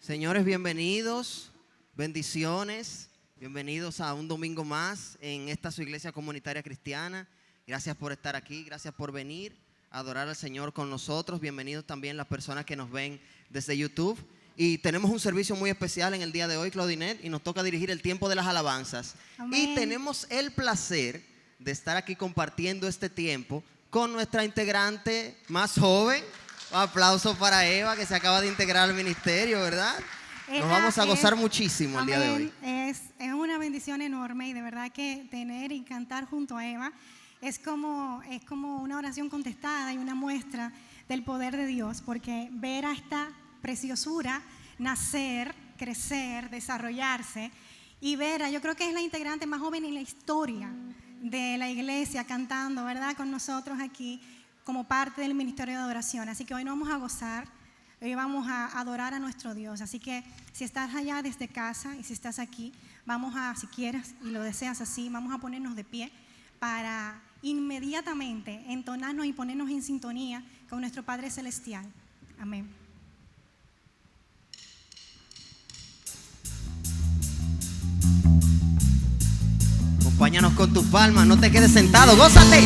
Señores, bienvenidos, bendiciones, bienvenidos a un domingo más en esta su iglesia comunitaria cristiana. Gracias por estar aquí, gracias por venir a adorar al Señor con nosotros. Bienvenidos también las personas que nos ven desde YouTube. Y tenemos un servicio muy especial en el día de hoy, Claudinet, y nos toca dirigir el tiempo de las alabanzas. Amén. Y tenemos el placer de estar aquí compartiendo este tiempo con nuestra integrante más joven. Un aplauso para Eva, que se acaba de integrar al ministerio, ¿verdad? Nos vamos a gozar muchísimo el día de hoy. Es una bendición enorme, y de verdad que tener y cantar junto a Eva es como una oración contestada y una muestra del poder de Dios, porque ver a esta preciosura nacer, crecer, desarrollarse, y Vera, yo creo que es la integrante más joven en la historia de la iglesia cantando, ¿verdad?, con nosotros aquí como parte del ministerio de adoración. Así que hoy nos vamos a gozar, hoy vamos a adorar a nuestro Dios. Así que si estás allá desde casa y si estás aquí, vamos a, si quieres y lo deseas así, vamos a ponernos de pie para inmediatamente entonarnos y ponernos en sintonía con nuestro Padre Celestial. Amén. Acompáñanos con tus palmas, no te quedes sentado, gózate.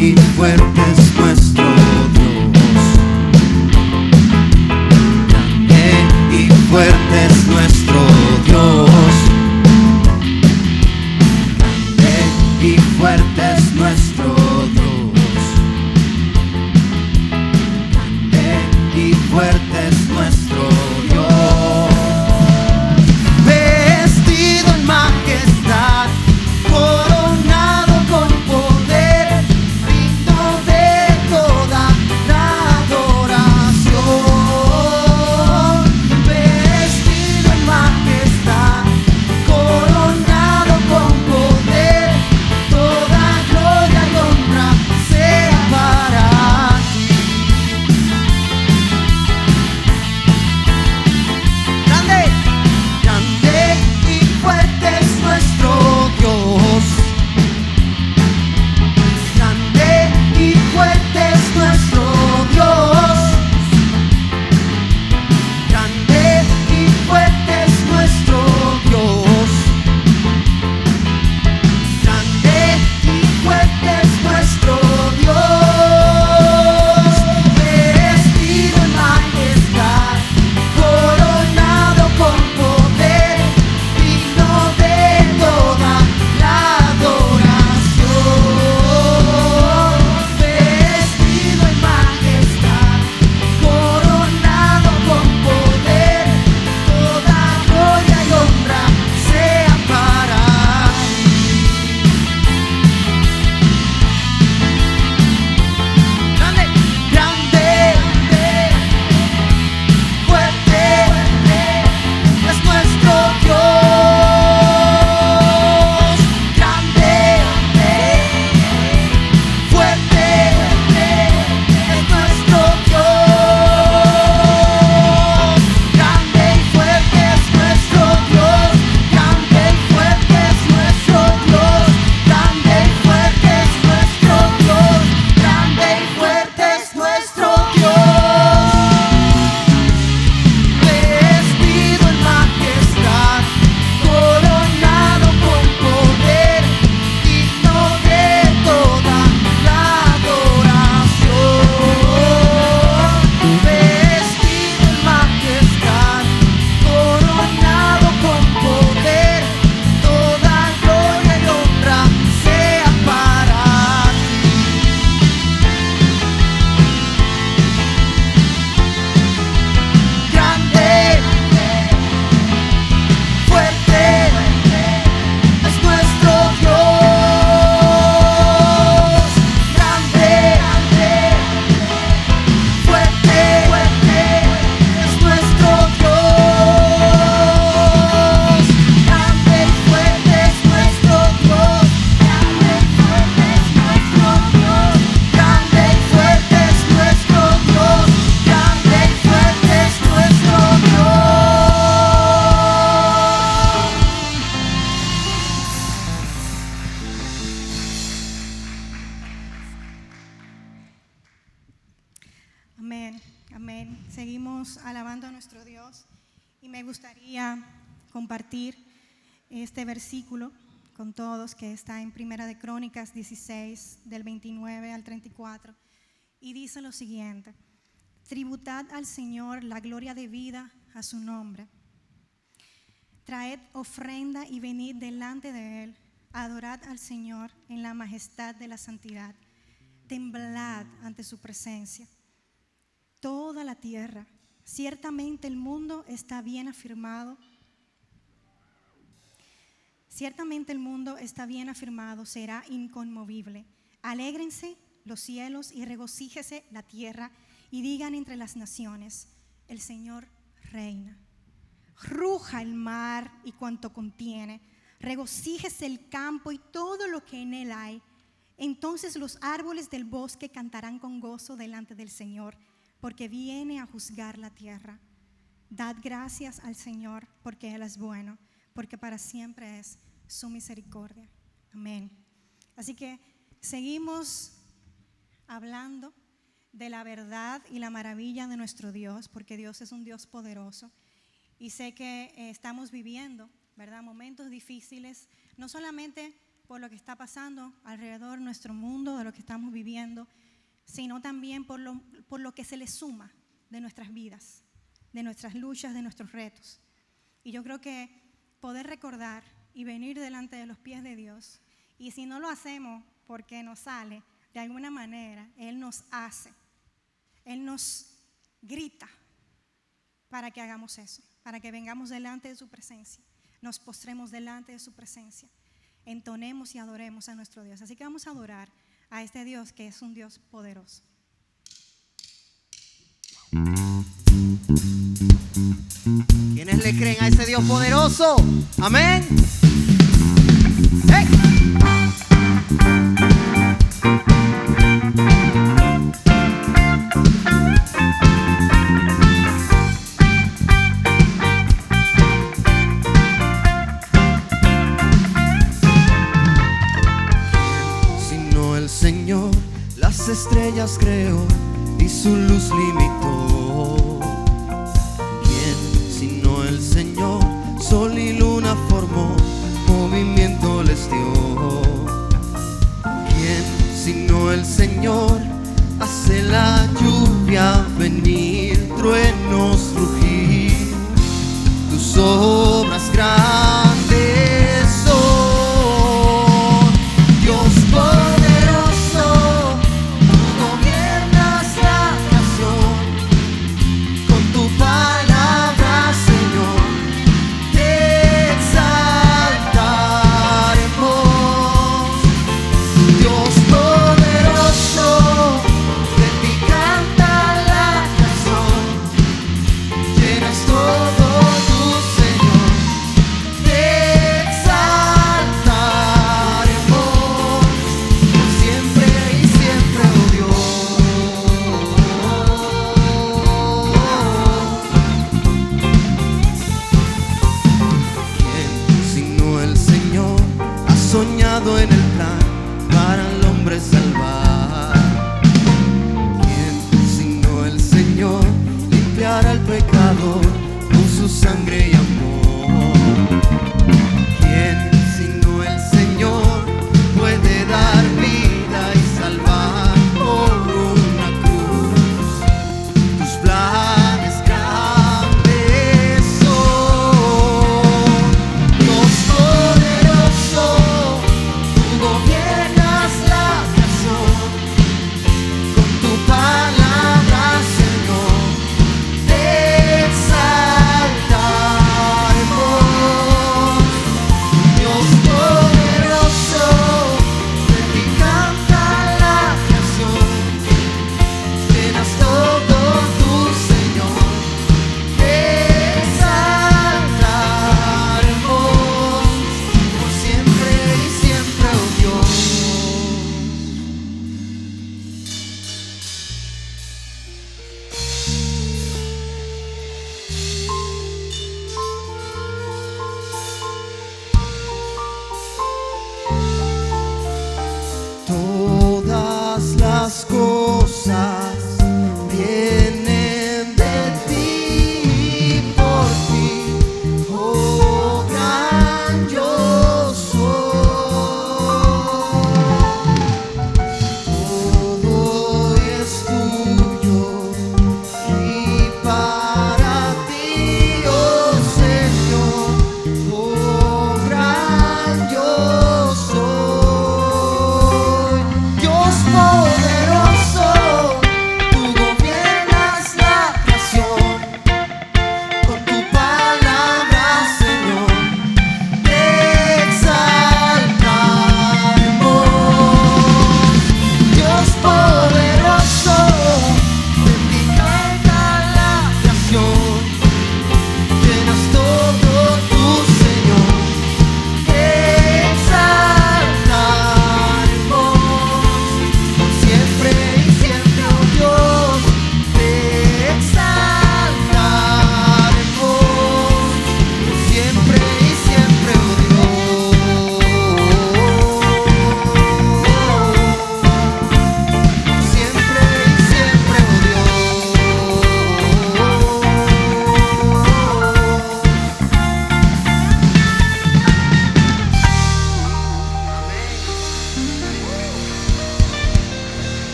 Y fuerte es nuestro Dios, y fuerte es nuestro Dios, y fuerte es nuestro Dios, y fuerte es nuestro Dios, vestido en majestad, coronado con poder, digno de toda la adoración, vestido en majestad, coronado con poder, toda gloria y honra sea para ti. Amén. Seguimos alabando a nuestro Dios y me gustaría compartir este versículo con todos que está en Primera de Crónicas 16 del 29 al 34 y dice lo siguiente: tributad al Señor la gloria debida a su nombre. Traed ofrenda y venid delante de Él. Adorad al Señor en la majestad de la santidad. Temblad ante su presencia. Toda la tierra, ciertamente el mundo está bien afirmado. Ciertamente el mundo está bien afirmado, será inconmovible. Alégrense los cielos y regocíjese la tierra y digan entre las naciones: el Señor reina. Ruja el mar y cuanto contiene, regocíjese el campo y todo lo que en él hay. Entonces los árboles del bosque cantarán con gozo delante del Señor, porque viene a juzgar la tierra. Dad gracias al Señor, porque Él es bueno, porque para siempre es su misericordia. Amén. Así que seguimos hablando de la verdad y la maravilla de nuestro Dios, porque Dios es un Dios poderoso. Y sé que estamos viviendo, ¿verdad?, momentos difíciles, no solamente por lo que está pasando alrededor de nuestro mundo, de lo que estamos viviendo, sino también por lo que se le suma de nuestras vidas, de nuestras luchas, de nuestros retos. Y yo creo que poder recordar y venir delante de los pies de Dios, y si no lo hacemos porque nos sale, de alguna manera Él nos hace, Él nos grita para que hagamos eso, para que vengamos delante de su presencia, nos postremos delante de su presencia, entonemos y adoremos a nuestro Dios. Así que vamos a adorar a este Dios que es un Dios poderoso. ¿Quiénes le creen a ese Dios poderoso? Amén. ¡Hey! Sino el Señor las estrellas creó y su luz limitó. ¿Quién sino el Señor sol y luna formó, movimiento les dio? ¿Quién sino el Señor hace la lluvia venir, truenos rugir? Tus obras grandes son, Dios poderoso, tú gobiernas la creación. Con tu palabra, Señor, te exaltaremos. Dios poderoso, de ti canta la canción. Llenas todo tu Señor, te exaltaremos siempre y siempre, oh Dios. ¿Quién sino el Señor ha soñado en el plan para el hombre salvar? ¿Quién sino el Señor limpiará el pecado con su sangre y amor? ¿Quién sino el Señor puede dar vida y salvar por una cruz? Tus planes grandes son, Dios poderoso, tú gobiernas la creación. Con tu palabra, Señor, te exaltaremos.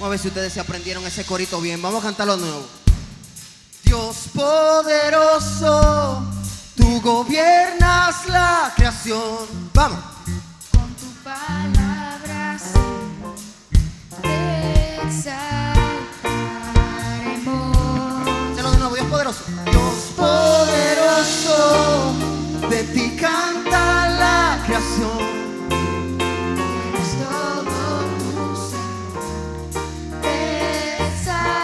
Vamos a ver si ustedes se aprendieron ese corito bien. Vamos a cantarlo de nuevo. Dios poderoso, tú gobiernas la creación. Vamos. Con tu palabra te exaltaremos. Sélo de nuevo, Dios poderoso. Dios poderoso, de ti canta la creación. Eres todo tu ser, te exaltaremos.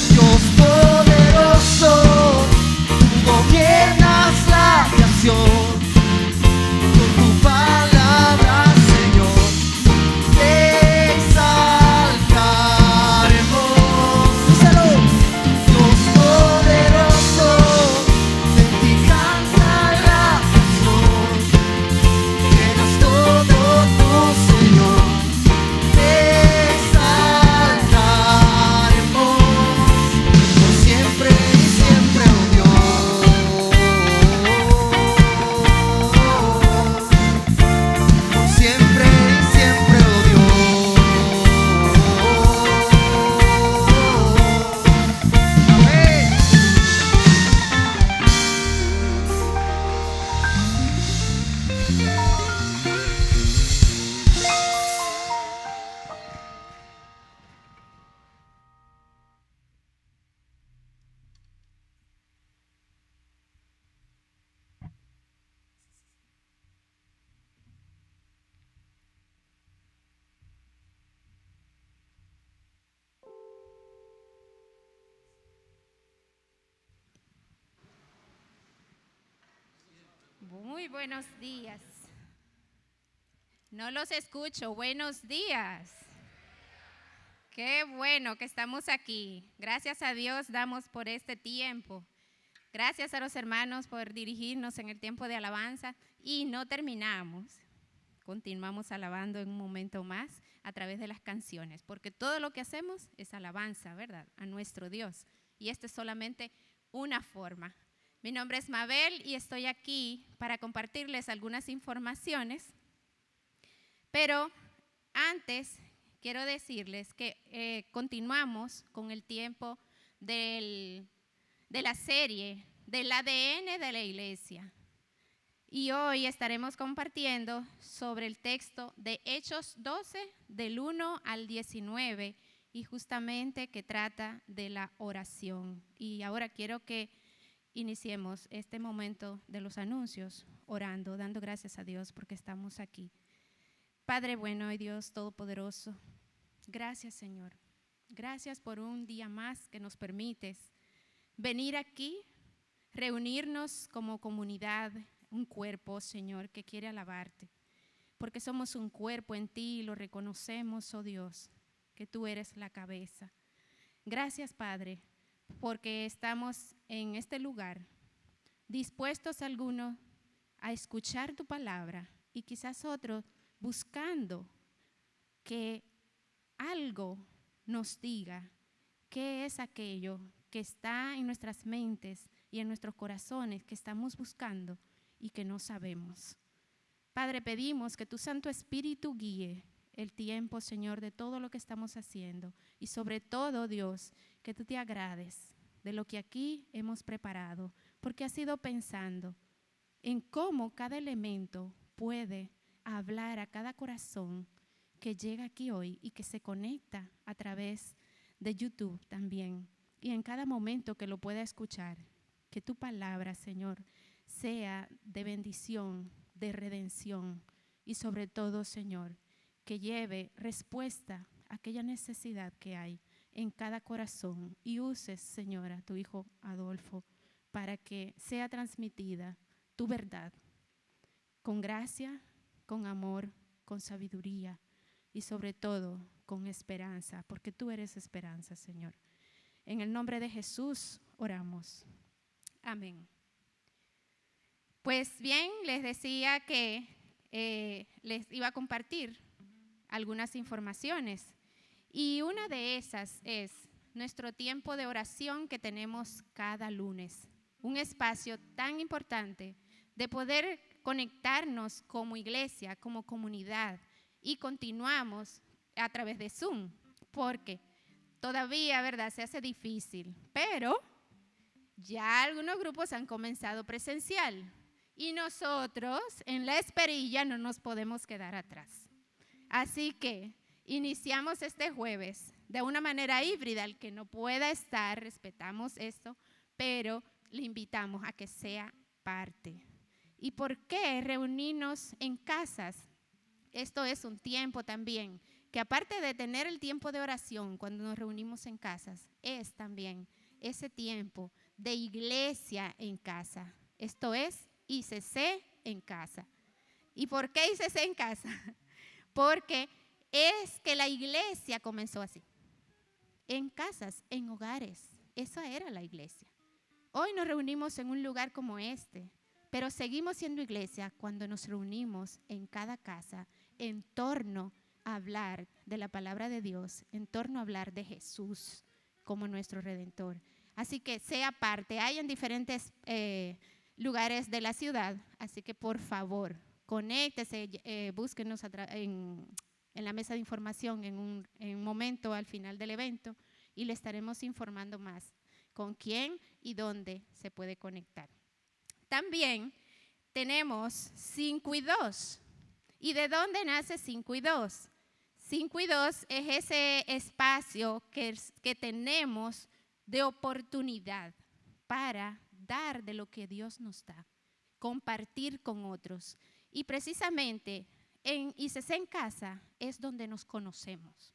Dios poderoso, tú gobiernas la creación. Con tu palabra, Señor, te exaltaremos. Díselo. Dios poderoso, de ti canta la canción. Llenas todo tu Señor, te exaltaremos. Por siempre y siempre, oh Dios. Por siempre y siempre, oh Dios. Amén. Muy buenos días. No los escucho. Buenos días. Qué bueno que estamos aquí. Gracias a Dios damos por este tiempo. Gracias a los hermanos por dirigirnos en el tiempo de alabanza. Y no terminamos. Continuamos alabando en un momento más a través de las canciones. Porque todo lo que hacemos es alabanza, ¿verdad? A nuestro Dios. Y esta es solamente una forma. Mi nombre es Mabel y estoy aquí para compartirles algunas informaciones, pero antes quiero decirles que continuamos con el tiempo de la serie del ADN de la iglesia y hoy estaremos compartiendo sobre el texto de Hechos 12 del 1 al 19 y justamente que trata de la oración. Y ahora quiero que iniciemos este momento de los anuncios orando, dando gracias a Dios porque estamos aquí. Padre bueno y Dios todopoderoso, gracias Señor. Gracias por un día más que nos permites venir aquí, reunirnos como comunidad, un cuerpo, Señor, que quiere alabarte. Porque somos un cuerpo en ti y lo reconocemos, oh Dios, que tú eres la cabeza. Gracias, Padre, porque estamos en este lugar dispuestos algunos a escuchar tu palabra y quizás otros buscando que algo nos diga qué es aquello que está en nuestras mentes y en nuestros corazones que estamos buscando y que no sabemos. Padre, pedimos que tu Santo Espíritu guíe el tiempo, Señor, de todo lo que estamos haciendo y sobre todo, Dios, que tú te agrades de lo que aquí hemos preparado, porque has ido pensando en cómo cada elemento puede hablar a cada corazón que llega aquí hoy y que se conecta a través de YouTube también y en cada momento que lo pueda escuchar, que tu palabra, Señor, sea de bendición, de redención y sobre todo, Señor, que lleve respuesta a aquella necesidad que hay en cada corazón y uses, Señor, a tu hijo Adolfo para que sea transmitida tu verdad con gracia, con amor, con sabiduría y sobre todo con esperanza, porque tú eres esperanza, Señor. En el nombre de Jesús oramos. Amén. Pues bien, les decía que les iba a compartir algunas informaciones y una de esas es nuestro tiempo de oración que tenemos cada lunes, un espacio tan importante de poder conectarnos como iglesia, como comunidad y continuamos a través de Zoom, porque todavía, ¿verdad?, se hace difícil, pero ya algunos grupos han comenzado presencial y nosotros en la Esperilla no nos podemos quedar atrás. Así que iniciamos este jueves de una manera híbrida. El que no pueda estar, respetamos esto, pero le invitamos a que sea parte. ¿Y por qué reunirnos en casas? Esto es un tiempo también, que aparte de tener el tiempo de oración cuando nos reunimos en casas, es también ese tiempo de iglesia en casa. Esto es ICC en casa. ¿Y por qué ICC en casa? Porque es que la iglesia comenzó así, en casas, en hogares. Esa era la iglesia. Hoy nos reunimos en un lugar como este, pero seguimos siendo iglesia cuando nos reunimos en cada casa en torno a hablar de la palabra de Dios, en torno a hablar de Jesús como nuestro Redentor. Así que sea parte. Hay en diferentes lugares de la ciudad, así que por favor, conéctese, búsquenos en la mesa de información en un momento al final del evento y le estaremos informando más con quién y dónde se puede conectar. También tenemos 5 y 2. ¿Y de dónde nace 5 y 2? 5 y 2 es ese espacio que tenemos de oportunidad para dar de lo que Dios nos da, compartir con otros. Y precisamente en ICC en casa es donde nos conocemos.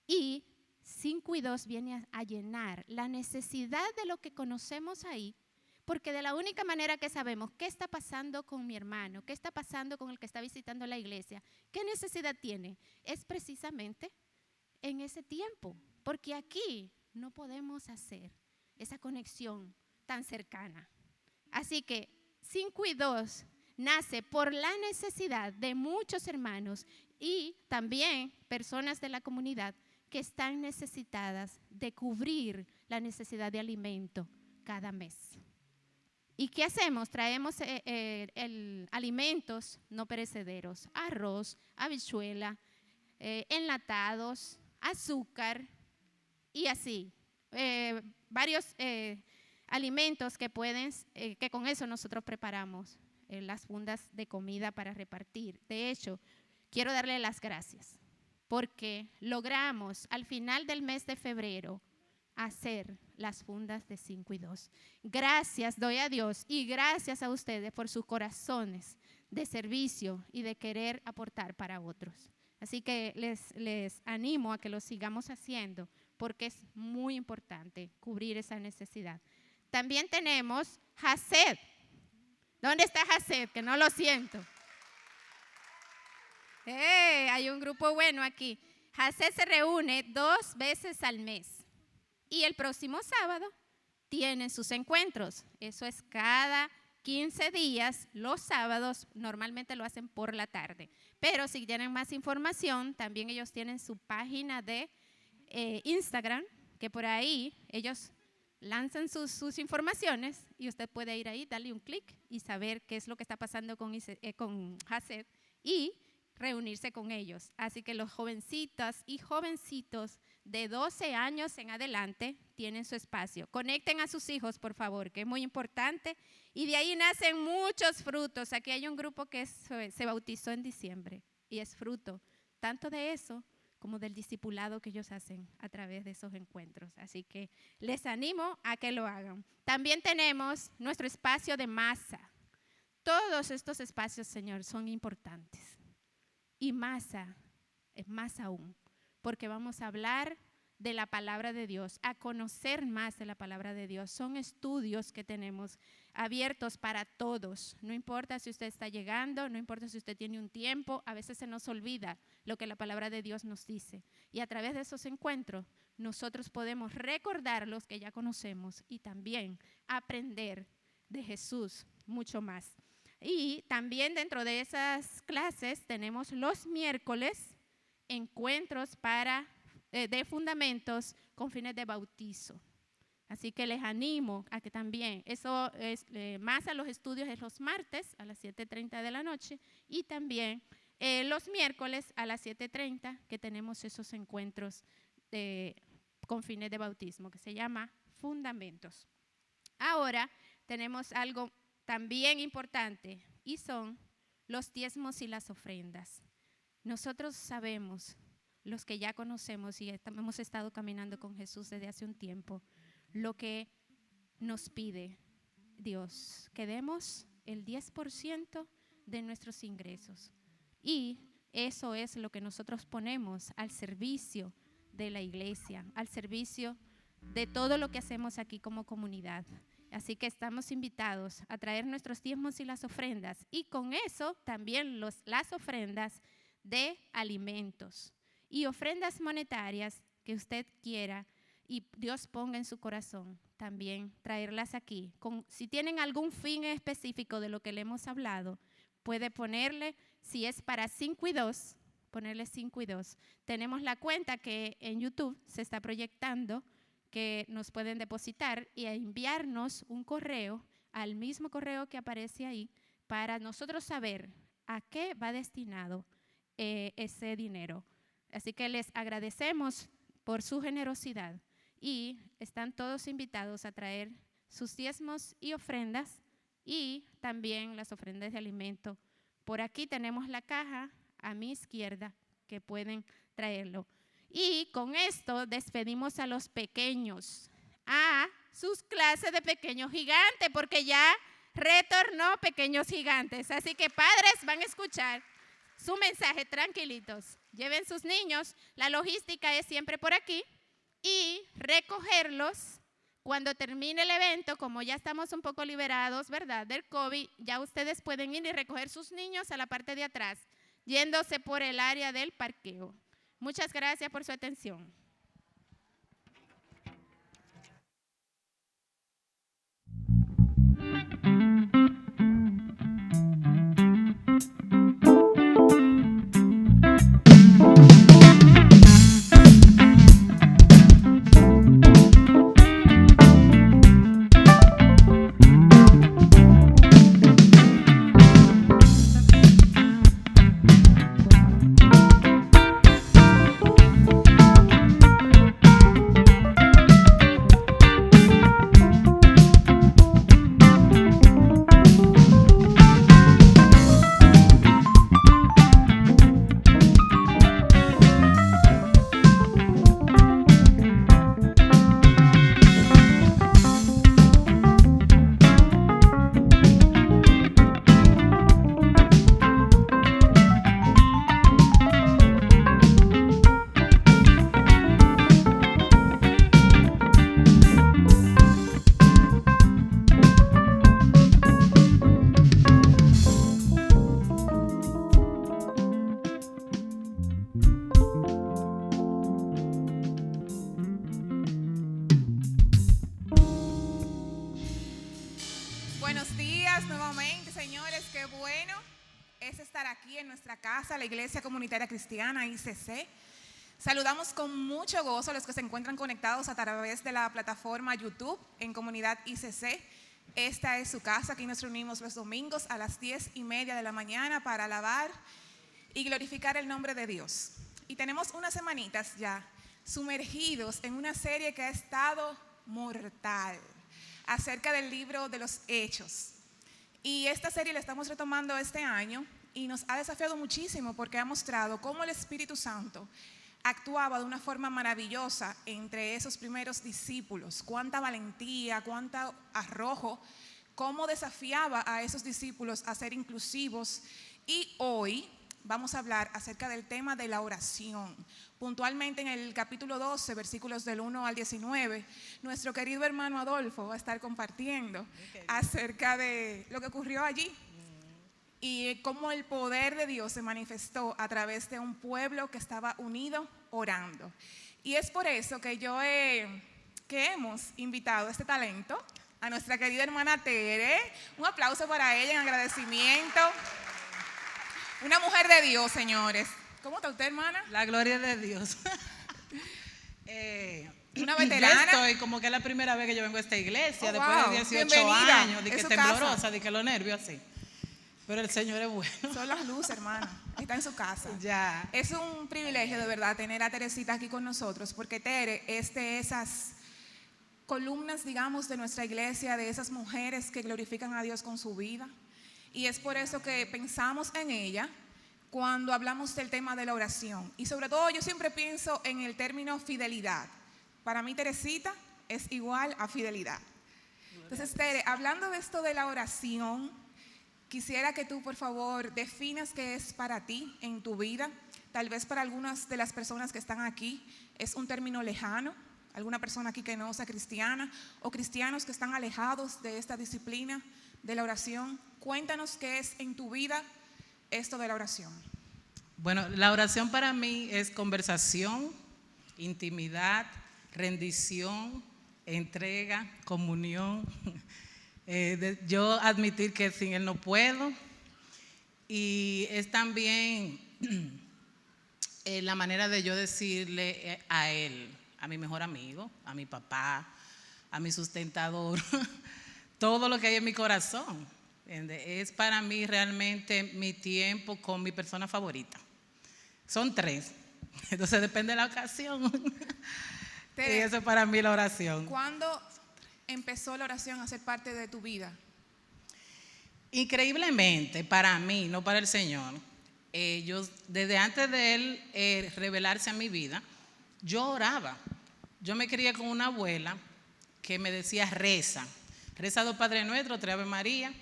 Y 5 y 2 viene a llenar la necesidad de lo que conocemos ahí, porque de la única manera que sabemos qué está pasando con mi hermano, qué está pasando con el que está visitando la iglesia, qué necesidad tiene, es precisamente en ese tiempo, porque aquí no podemos hacer esa conexión tan cercana. Así que 5 y 2 nace por la necesidad de muchos hermanos y también personas de la comunidad que están necesitadas de cubrir la necesidad de alimento cada mes. ¿Y qué hacemos? Traemos alimentos no perecederos, arroz, habichuela, enlatados, azúcar y así. Varios alimentos que que con eso nosotros preparamos las fundas de comida para repartir. De hecho, quiero darle las gracias porque logramos al final del mes de febrero hacer las fundas de 5 y 2. Gracias doy a Dios y gracias a ustedes por sus corazones de servicio y de querer aportar para otros. Así que les animo a que lo sigamos haciendo porque es muy importante cubrir esa necesidad. También tenemos Hased. ¿Dónde está Hased? Que no lo siento. Hay un grupo bueno aquí. Hased se reúne 2 veces al mes y el próximo sábado tienen sus encuentros. Eso es cada 15 días, los sábados, normalmente lo hacen por la tarde. Pero si tienen más información, también ellos tienen su página de Instagram, que por ahí ellos lanzan sus informaciones y usted puede ir ahí, darle un clic y saber qué es lo que está pasando con Hased y reunirse con ellos. Así que los jovencitas y jovencitos de 12 años en adelante tienen su espacio. Conecten a sus hijos, por favor, que es muy importante. Y de ahí nacen muchos frutos. Aquí hay un grupo que se bautizó en diciembre y es fruto tanto de eso como del discipulado que ellos hacen a través de esos encuentros. Así que les animo a que lo hagan. También tenemos nuestro espacio de masa. Todos estos espacios, Señor, son importantes. Y masa es más aún, porque vamos a hablar de la palabra de Dios, a conocer más de la palabra de Dios. Son estudios que tenemos abiertos para todos. No importa si usted está llegando, no importa si usted tiene un tiempo, a veces se nos olvida lo que la palabra de Dios nos dice. Y a través de esos encuentros, nosotros podemos recordar los que ya conocemos y también aprender de Jesús mucho más. Y también dentro de esas clases tenemos los miércoles encuentros de fundamentos con fines de bautizo. Así que les animo a que también, eso es más a los estudios es los martes a las 7:30 de la noche y también los miércoles a las 7:30, que tenemos esos encuentros con fines de bautismo, que se llama Fundamentos. Ahora tenemos algo también importante, y son los diezmos y las ofrendas. Nosotros sabemos, los que ya conocemos y hemos estado caminando con Jesús desde hace un tiempo, lo que nos pide Dios, que demos el 10% de nuestros ingresos. Y eso es lo que nosotros ponemos al servicio de la iglesia, al servicio de todo lo que hacemos aquí como comunidad. Así que estamos invitados a traer nuestros diezmos y las ofrendas, y con eso también las ofrendas de alimentos y ofrendas monetarias que usted quiera y Dios ponga en su corazón, también traerlas aquí. Si tienen algún fin específico de lo que le hemos hablado, puede ponerle, si es para 5 y 2, ponerle 5 y 2. Tenemos la cuenta que en YouTube se está proyectando, que nos pueden depositar y enviarnos un correo al mismo correo que aparece ahí, para nosotros saber a qué va destinado ese dinero. Así que les agradecemos por su generosidad, y están todos invitados a traer sus diezmos y ofrendas, y también las ofrendas de alimento. Por aquí tenemos la caja a mi izquierda, que pueden traerlo. Y con esto despedimos a los pequeños, a sus clases de pequeños gigantes, porque ya retornó Pequeños Gigantes. Así que padres van a escuchar su mensaje tranquilitos. Lleven sus niños, la logística es siempre por aquí, y recogerlos cuando termine el evento. Como ya estamos un poco liberados, ¿verdad?, del COVID, ya ustedes pueden ir y recoger sus niños a la parte de atrás, yéndose por el área del parqueo. Muchas gracias por su atención. La Iglesia Comunitaria Cristiana, ICC. Saludamos con mucho gozo a los que se encuentran conectados a través de la plataforma YouTube en Comunidad ICC. Esta es su casa. Aquí nos reunimos los domingos a las 10:30 de la mañana para alabar y glorificar el nombre de Dios. Y tenemos unas semanitas ya sumergidos en una serie que ha estado mortal acerca del libro de los Hechos. Y esta serie la estamos retomando este año, y nos ha desafiado muchísimo porque ha mostrado cómo el Espíritu Santo actuaba de una forma maravillosa entre esos primeros discípulos. Cuánta valentía, cuánto arrojo, cómo desafiaba a esos discípulos a ser inclusivos. Y hoy vamos a hablar acerca del tema de la oración. Puntualmente en el capítulo 12, versículos del 1 al 19, nuestro querido hermano Adolfo va a estar compartiendo acerca de lo que ocurrió allí y cómo el poder de Dios se manifestó a través de un pueblo que estaba unido orando. Y es por eso que hemos invitado a este talento, a nuestra querida hermana Tere. Un aplauso para ella en agradecimiento. Una mujer de Dios, señores. ¿Cómo está usted, hermana? La gloria de Dios. Una veterana. Yo estoy como que es la primera vez que yo vengo a esta iglesia, Oh, después wow. de 18 Bienvenida. años, de que Es su temblorosa, casa. de que los nervios así. Pero el Señor es bueno. Son las luces, hermana. Está en su casa. Ya. Es un privilegio de verdad tener a Teresita aquí con nosotros, porque Tere es de esas columnas, digamos, de nuestra iglesia, de esas mujeres que glorifican a Dios con su vida. Y es por eso que pensamos en ella cuando hablamos del tema de la oración. Y sobre todo yo siempre pienso en el término fidelidad. Para mí Teresita es igual a fidelidad. Entonces, Tere, hablando de esto de la oración, quisiera que tú, por favor, definas qué es para ti en tu vida. Tal vez para algunas de las personas que están aquí es un término lejano, alguna persona aquí que no sea cristiana o cristianos que están alejados de esta disciplina de la oración. Cuéntanos qué es en tu vida esto de la oración. Bueno, la oración para mí es conversación, intimidad, rendición, entrega, comunión. Yo admitir que sin Él no puedo. Y es también la manera de yo decirle a Él, a mi mejor amigo, a mi papá, a mi sustentador, todo lo que hay en mi corazón. Es para mí realmente mi tiempo con mi persona favorita. Son 3, entonces depende de la ocasión. Tere, Y eso es para mí la oración. ¿cuándo empezó la oración a ser parte de tu vida? Increíblemente, para mí, no para el Señor, yo desde antes de Él revelarse a mi vida, yo oraba. Yo me crié con una abuela que me decía reza 2 Padre Nuestro, 3 Ave María,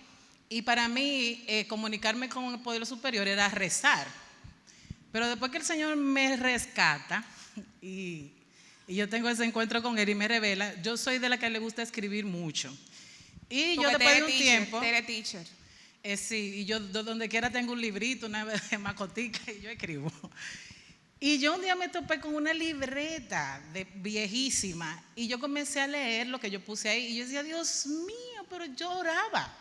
y para mí comunicarme con el poder superior era rezar. Pero después que el Señor me rescata y yo tengo ese encuentro con Él y me revela, yo soy de la que le gusta escribir mucho. Y yo Porque después de Tere un teacher, tiempo, Tere teacher. sí, y yo donde quiera tengo un librito, una macotica y yo escribo. Y yo un día me topé con una libreta viejísima y yo comencé a leer lo que yo puse ahí y yo decía, Dios mío, pero yo oraba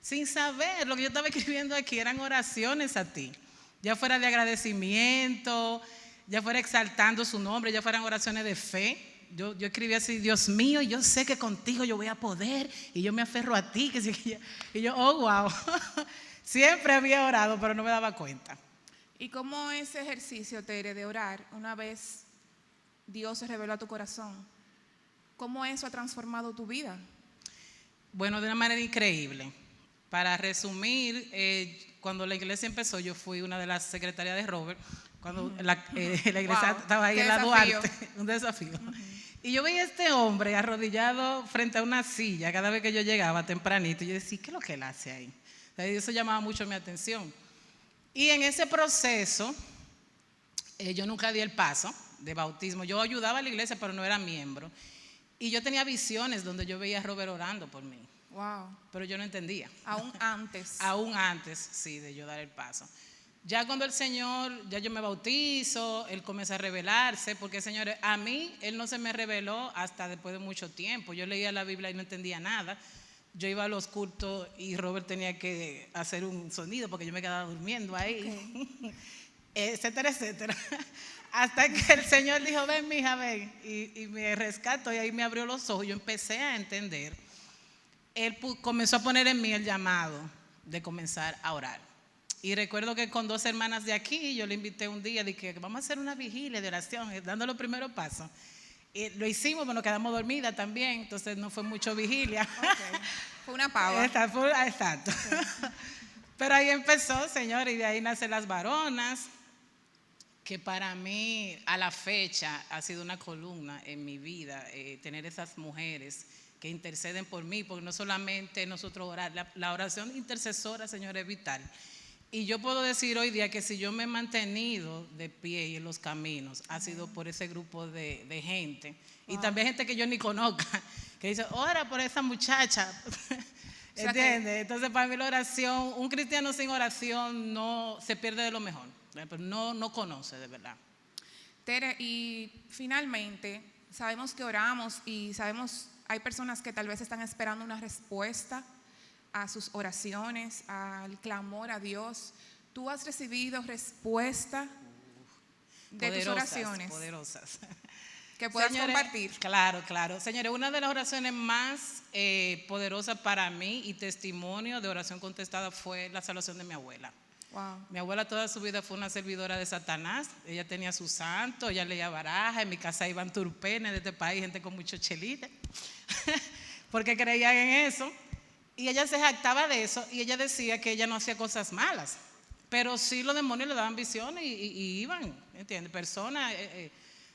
sin saber, lo que yo estaba escribiendo aquí eran oraciones a ti, ya fuera de agradecimiento, ya fuera exaltando su nombre, ya fueran oraciones de fe. Yo escribí así, Dios mío, yo sé que contigo yo voy a poder y yo me aferro a ti. Y yo, oh, wow, siempre había orado, pero no me daba cuenta. ¿Y cómo ese ejercicio, Tere, de orar, una vez Dios se reveló a tu corazón, cómo eso ha transformado tu vida? Bueno, de una manera increíble. Para resumir, cuando la iglesia empezó, yo fui una de las secretarias de Robert, cuando la iglesia Wow, estaba ahí qué en la desafío. Duarte, un desafío. Y yo veía a este hombre arrodillado frente a una silla cada vez que yo llegaba tempranito, y yo decía, ¿qué es lo que él hace ahí? O sea, eso llamaba mucho mi atención. Y en ese proceso, yo nunca di el paso de bautismo. Yo ayudaba a la iglesia, pero no era miembro. Y yo tenía visiones donde yo veía a Robert orando por mí. Wow. Pero yo no entendía. Aún antes. Aún antes, sí, de yo dar el paso. Ya cuando el Señor, ya yo me bautizo, Él comienza a revelarse, porque señores, a mí Él no se me reveló hasta después de mucho tiempo. Yo leía la Biblia y no entendía nada. Yo iba a los cultos y Robert tenía que hacer un sonido porque yo me quedaba durmiendo ahí, etcétera, etcétera. Hasta que el Señor dijo, ven, mija, ven, y me rescató y ahí me abrió los ojos. Yo empecé a entender. Él comenzó a poner en mí el llamado de comenzar a orar. Y recuerdo que con 2 hermanas de aquí, yo le invité un día, dije, vamos a hacer una vigilia de oración, dando los primeros pasos. Y lo hicimos, pero nos quedamos dormidas también, entonces no fue mucho vigilia. Okay. Fue una pava. Exacto. Pero ahí empezó, señor, y de ahí nacen las varonas, que para mí a la fecha ha sido una columna en mi vida, tener esas mujeres que interceden por mí, porque no solamente nosotros orar, la oración intercesora, señor, es vital. Y yo puedo decir hoy día que si yo me he mantenido de pie y en los caminos, ha sido por ese grupo de gente. Y también gente que yo ni conozca, que dice, ora por esa muchacha. ¿Entiendes? Entonces para mí la oración, un cristiano sin oración no se pierde de lo mejor, pero no conoce de verdad. Tere, y finalmente, sabemos que oramos y sabemos, hay personas que tal vez están esperando una respuesta a sus oraciones, al clamor a Dios. ¿Tú has recibido respuesta de tus oraciones? Poderosas. Que puedas Señores, compartir. Claro. Señores, una de las oraciones más poderosas para mí y testimonio de oración contestada fue la salvación de mi abuela. Wow. Mi abuela toda su vida fue una servidora de Satanás. Ella tenía su santo, ella leía baraja. En mi casa iban turpenes de este país, gente con mucho chelite, porque creían en eso. Y ella se jactaba de eso y ella decía que ella no hacía cosas malas. Pero sí los demonios le daban visiones y iban, ¿entiendes? Personas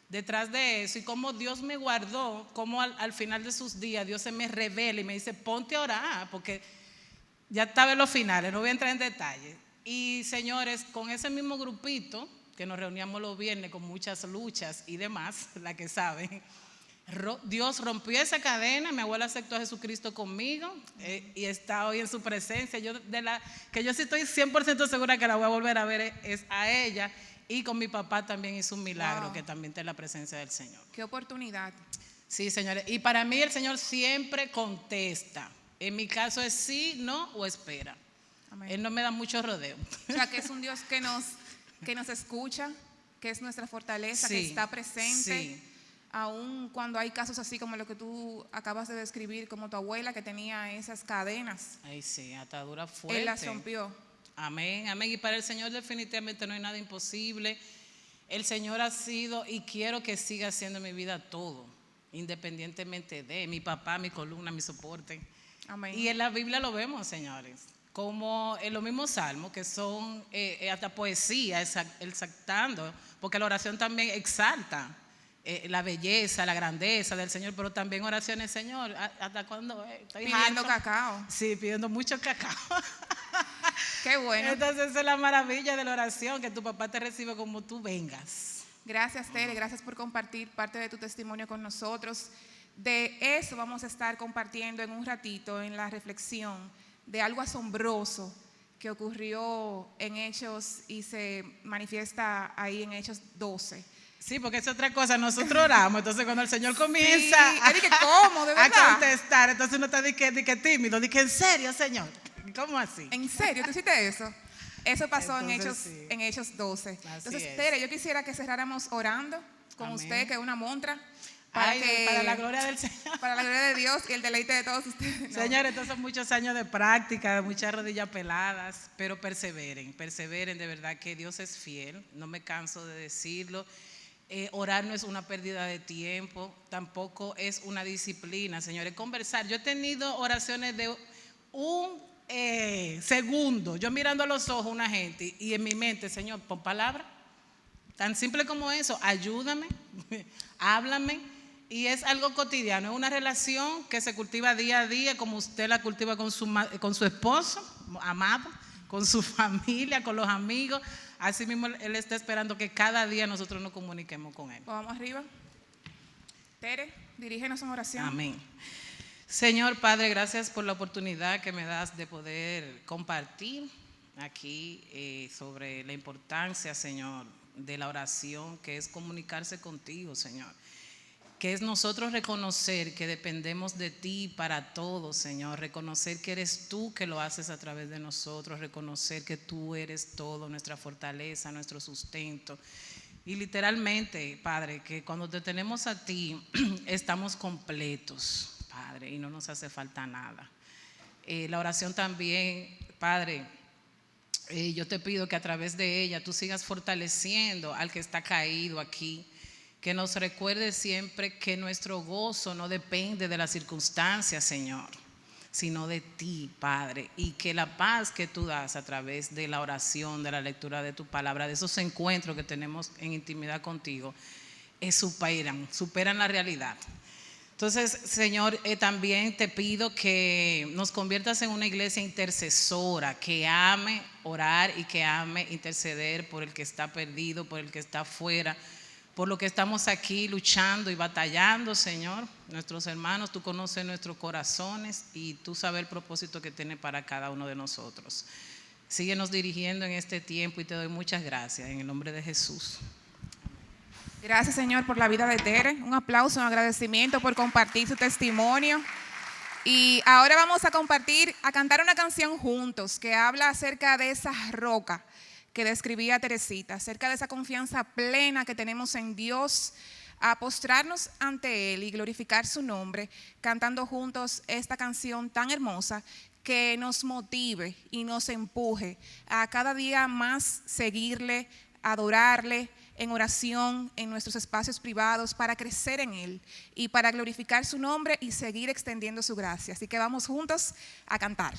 detrás de eso. Y como Dios me guardó, como al final de sus días Dios se me revela y me dice, ponte a orar, porque ya estaba en los finales, no voy a entrar en detalle. Y señores, con ese mismo grupito, que nos reuníamos los viernes con muchas luchas y demás, la que saben, Dios rompió esa cadena, mi abuela aceptó a Jesucristo conmigo y está hoy en su presencia. Que yo sí estoy 100% segura que la voy a volver a ver es a ella, y con mi papá también hizo un milagro, Wow. que también está en la presencia del Señor. Qué oportunidad. Sí, señores, y para mí el Señor siempre contesta. En mi caso es sí, no o espera. Amén. Él no me da mucho rodeo. O sea, que es un Dios que nos escucha, que es nuestra fortaleza, que Sí, está presente. sí. Aún cuando hay casos así como lo que tú acabas de describir, como tu abuela que tenía esas cadenas, Ay, sí, atadura fuerte. Él las rompió. Amén, amén. Y para el Señor definitivamente no hay nada imposible. El Señor ha sido y quiero que siga siendo en mi vida todo, independientemente de mi papá, mi columna, mi soporte. Amén. Y en la Biblia lo vemos, señores, como en los mismos salmos, que son hasta poesía, exaltando, porque la oración también exalta la belleza, la grandeza del Señor, pero también oraciones, Señor, ¿hasta cuándo? Estoy Pidiendo harto. cacao. Sí, pidiendo mucho cacao. Qué bueno. Entonces esa es la maravilla de la oración, que tu papá te recibe como tú vengas. Gracias, Tere, gracias por compartir parte de tu testimonio con nosotros. De eso vamos a estar compartiendo en un ratito en la reflexión de algo asombroso que ocurrió en Hechos y se manifiesta ahí en Hechos 12. Sí, porque es otra cosa, nosotros oramos, entonces cuando el Señor comienza Sí, es que, ¿cómo? ¿De a verdad? contestar, entonces uno está de que tímido, de que en serio, Señor, ¿cómo así? ¿En serio? ¿Tú hiciste eso? Eso pasó Entonces, sí. en Hechos 12. Así Entonces, es. Tere, yo quisiera que cerráramos orando con Amén. usted, que es una montra, Ay, para la gloria del Señor. para la gloria de Dios y el deleite de todos ustedes. No. Señores, estos son muchos años de práctica, muchas rodillas peladas, pero perseveren, de verdad que Dios es fiel, no me canso de decirlo. Orar no es una pérdida de tiempo, tampoco es una disciplina, señores. Conversar, yo he tenido oraciones de un segundo, yo mirando a los ojos a una gente y en mi mente, Señor, pon palabra, tan simple como eso, ayúdame, háblame. Y es algo cotidiano, es una relación que se cultiva día a día, como usted la cultiva con su esposo amado, con su familia, con los amigos. Así mismo Él está esperando que cada día nosotros nos comuniquemos con Él. Vamos arriba. Tere, dirígenos en oración. Amén. Señor Padre, gracias por la oportunidad que me das de poder compartir aquí sobre la importancia, Señor, de la oración, que es comunicarse contigo, Señor. Que es nosotros reconocer que dependemos de ti para todo, Señor. Reconocer que eres tú que lo haces a través de nosotros. Reconocer que tú eres todo, nuestra fortaleza, nuestro sustento. Y literalmente, Padre, que cuando te tenemos a ti, estamos completos, Padre, y no nos hace falta nada. La oración también, Padre, yo te pido que a través de ella tú sigas fortaleciendo al que está caído aquí. Que nos recuerde siempre que nuestro gozo no depende de las circunstancias, Señor, sino de ti, Padre. Y que la paz que tú das a través de la oración, de la lectura de tu palabra, de esos encuentros que tenemos en intimidad contigo, superan la realidad. Entonces, Señor, también te pido que nos conviertas en una iglesia intercesora, que ame orar y que ame interceder por el que está perdido, por el que está afuera, por lo que estamos aquí luchando y batallando, Señor. Nuestros hermanos, tú conoces nuestros corazones y tú sabes el propósito que tiene para cada uno de nosotros. Síguenos dirigiendo en este tiempo y te doy muchas gracias en el nombre de Jesús. Gracias, Señor, por la vida de Tere. Un aplauso, un agradecimiento por compartir su testimonio. Y ahora vamos a cantar una canción juntos que habla acerca de esa roca que describía Teresita, acerca de esa confianza plena que tenemos en Dios, a postrarnos ante Él y glorificar su nombre, cantando juntos esta canción tan hermosa que nos motive y nos empuje a cada día más seguirle, adorarle en oración, en nuestros espacios privados, para crecer en Él y para glorificar su nombre y seguir extendiendo su gracia. Así que vamos juntos a cantar.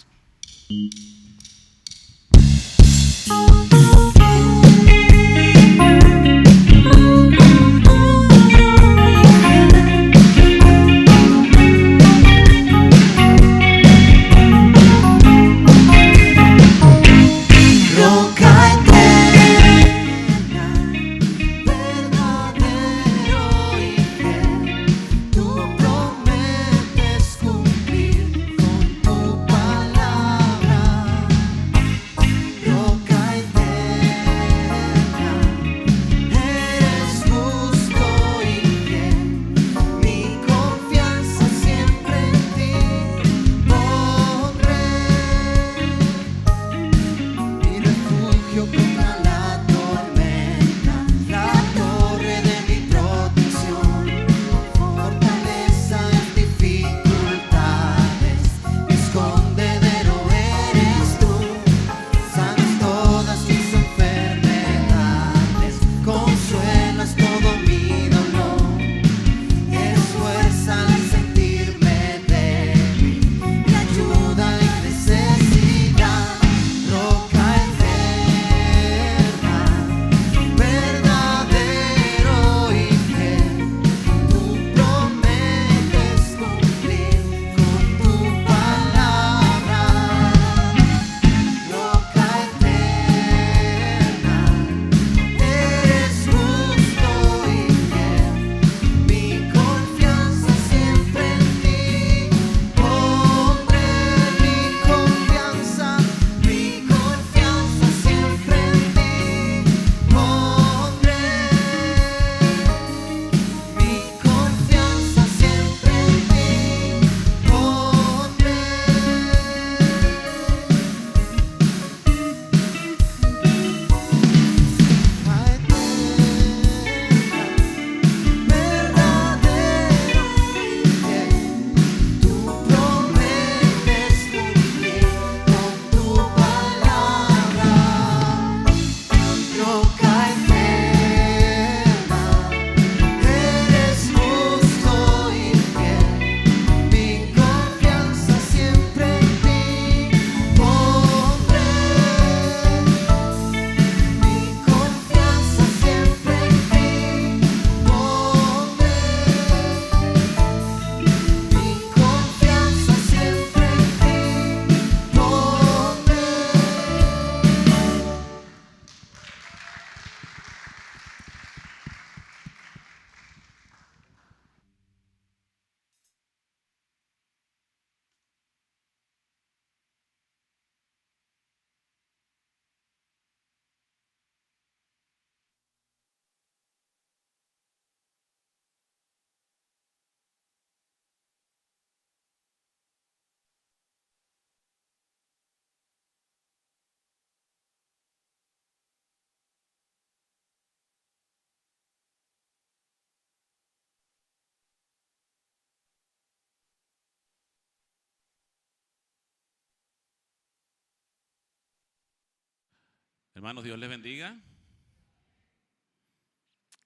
Hermanos, Dios les bendiga.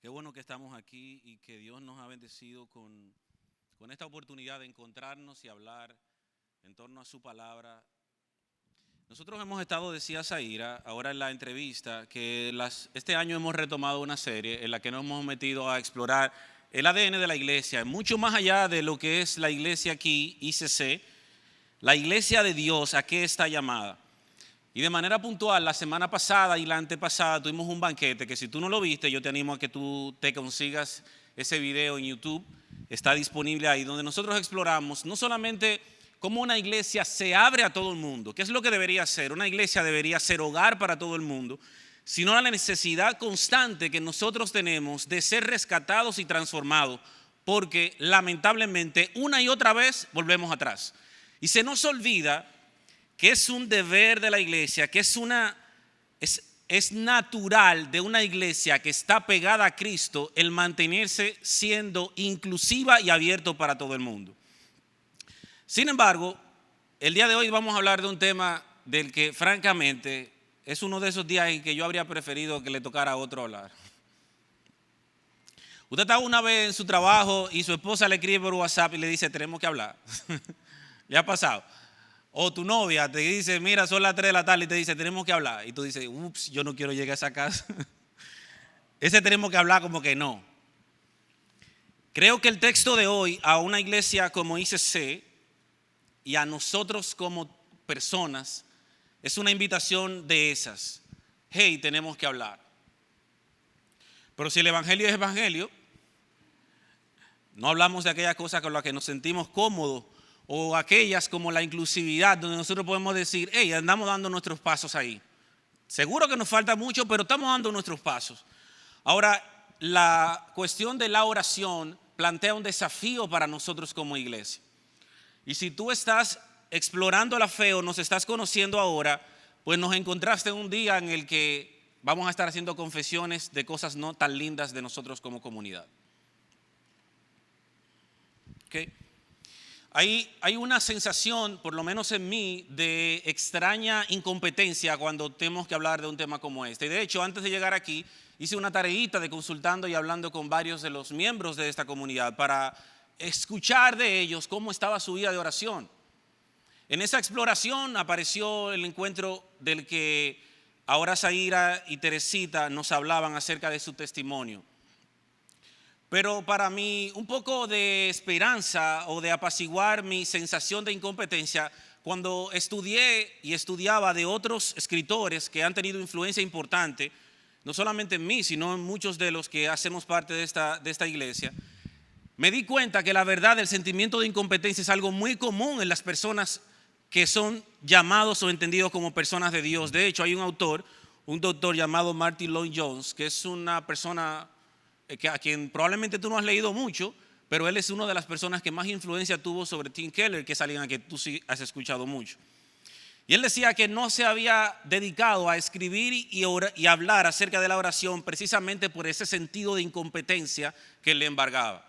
Qué bueno que estamos aquí y que Dios nos ha bendecido con esta oportunidad de encontrarnos y hablar en torno a su palabra. Nosotros hemos estado, decía Zaira, ahora en la entrevista, que este año hemos retomado una serie en la que nos hemos metido a explorar el ADN de la iglesia, mucho más allá de lo que es la iglesia aquí, ICC, la iglesia de Dios, ¿a qué está llamada? Y de manera puntual, la semana pasada y la antepasada tuvimos un banquete que si tú no lo viste, yo te animo a que tú te consigas ese video en YouTube. Está disponible ahí, donde nosotros exploramos no solamente cómo una iglesia se abre a todo el mundo, que es lo que debería ser. Una iglesia debería ser hogar para todo el mundo, sino la necesidad constante que nosotros tenemos de ser rescatados y transformados, porque lamentablemente una y otra vez volvemos atrás. Y se nos olvida que es un deber de la iglesia, que es natural de una iglesia que está pegada a Cristo el mantenerse siendo inclusiva y abierto para todo el mundo. Sin embargo, El día de hoy vamos a hablar de un tema del que francamente es uno de esos días en que yo habría preferido que le tocara a otro hablar. Usted está una vez en su trabajo y su esposa le escribe por WhatsApp y le dice, tenemos que hablar. ¿Le ha pasado? O tu novia te dice, mira, son las 3 de la tarde y te dice, tenemos que hablar. Y tú dices, ups, yo no quiero llegar a esa casa. Ese tenemos que hablar como que no. Creo que el texto de hoy a una iglesia como ICC y a nosotros como personas es una invitación de esas. Hey, tenemos que hablar. Pero si el evangelio es evangelio, no hablamos de aquellas cosas con las que nos sentimos cómodos o aquellas como la inclusividad, donde nosotros podemos decir, hey, andamos dando nuestros pasos ahí. Seguro que nos falta mucho, pero estamos dando nuestros pasos. Ahora, la cuestión de la oración plantea un desafío para nosotros como iglesia. Y si tú estás explorando la fe o nos estás conociendo ahora, pues nos encontraste en un día en el que vamos a estar haciendo confesiones de cosas no tan lindas de nosotros como comunidad. ¿Okay? Hay una sensación, por lo menos en mí, de extraña incompetencia cuando tenemos que hablar de un tema como este. Y de hecho, antes de llegar aquí, hice una tareita de consultando y hablando con varios de los miembros de esta comunidad para escuchar de ellos cómo estaba su vida de oración. En esa exploración apareció el encuentro del que ahora Zaira y Teresita nos hablaban acerca de su testimonio. Pero para mí, un poco de esperanza o de apaciguar mi sensación de incompetencia, cuando estudié y estudiaba de otros escritores que han tenido influencia importante, no solamente en mí, sino en muchos de los que hacemos parte de esta iglesia, me di cuenta que la verdad, el sentimiento de incompetencia es algo muy común en las personas que son llamados o entendidos como personas de Dios. De hecho, hay un doctor llamado Martin Lloyd-Jones, que es una persona a quien probablemente tú no has leído mucho, pero él es una de las personas que más influencia tuvo sobre Tim Keller, que es alguien a que tú sí has escuchado mucho. Y él decía que no se había dedicado a escribir y hablar acerca de la oración precisamente por ese sentido de incompetencia que le embargaba.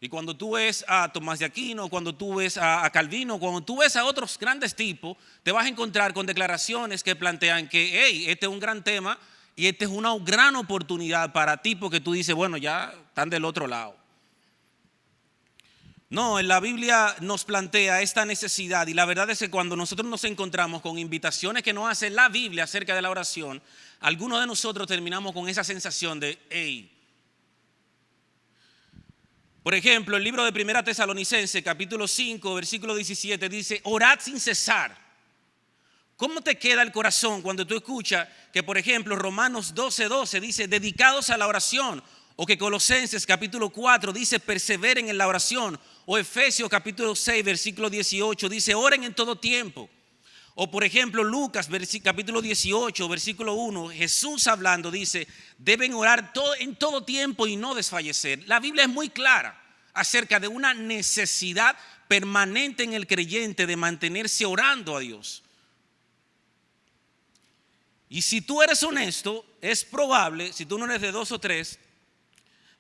Y cuando tú ves a Tomás de Aquino, cuando tú ves a Calvino, cuando tú ves a otros grandes tipos, te vas a encontrar con declaraciones que plantean que, hey, este es un gran tema y esta es una gran oportunidad para ti, porque tú dices, bueno, ya están del otro lado. No, en la Biblia nos plantea esta necesidad, y la verdad es que cuando nosotros nos encontramos con invitaciones que nos hace la Biblia acerca de la oración, algunos de nosotros terminamos con esa sensación de, hey. Por ejemplo, el libro de 1 Tesalonicenses, capítulo 5, versículo 17, dice, orad sin cesar. ¿Cómo te queda el corazón cuando tú escuchas que, por ejemplo, Romanos 12:12 dice, dedicados a la oración? O que Colosenses capítulo 4 dice, perseveren en la oración. O Efesios capítulo 6, versículo 18 dice, oren en todo tiempo. O por ejemplo, Lucas capítulo 18, versículo 1, Jesús hablando dice, deben orar en todo tiempo y no desfallecer. La Biblia es muy clara acerca de una necesidad permanente en el creyente de mantenerse orando a Dios. Y si tú eres honesto, es probable, si tú no eres de 2 o 3,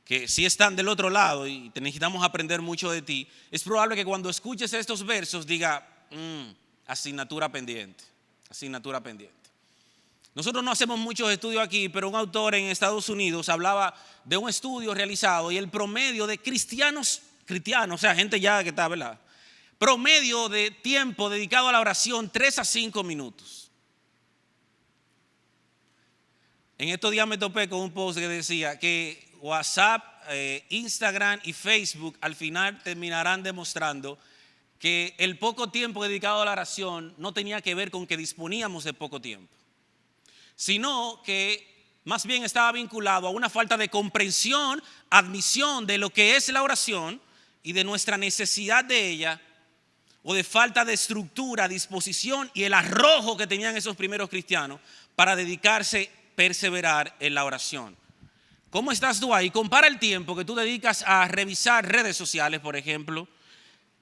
que sí están del otro lado y necesitamos aprender mucho de ti, es probable que cuando escuches estos versos diga, asignatura pendiente, asignatura pendiente. Nosotros no hacemos muchos estudios aquí, pero un autor en Estados Unidos hablaba de un estudio realizado y el promedio de cristianos, o sea, gente ya que está, ¿verdad? Promedio de tiempo dedicado a la oración, 3 a 5 minutos. En estos días me topé con un post que decía que WhatsApp, Instagram y Facebook al final terminarán demostrando que el poco tiempo dedicado a la oración no tenía que ver con que disponíamos de poco tiempo, sino que más bien estaba vinculado a una falta de comprensión, admisión de lo que es la oración y de nuestra necesidad de ella, o de falta de estructura, disposición y el arrojo que tenían esos primeros cristianos para dedicarse, perseverar en la oración. ¿Cómo estás tú ahí? Compara el tiempo que tú dedicas a revisar redes sociales, por ejemplo.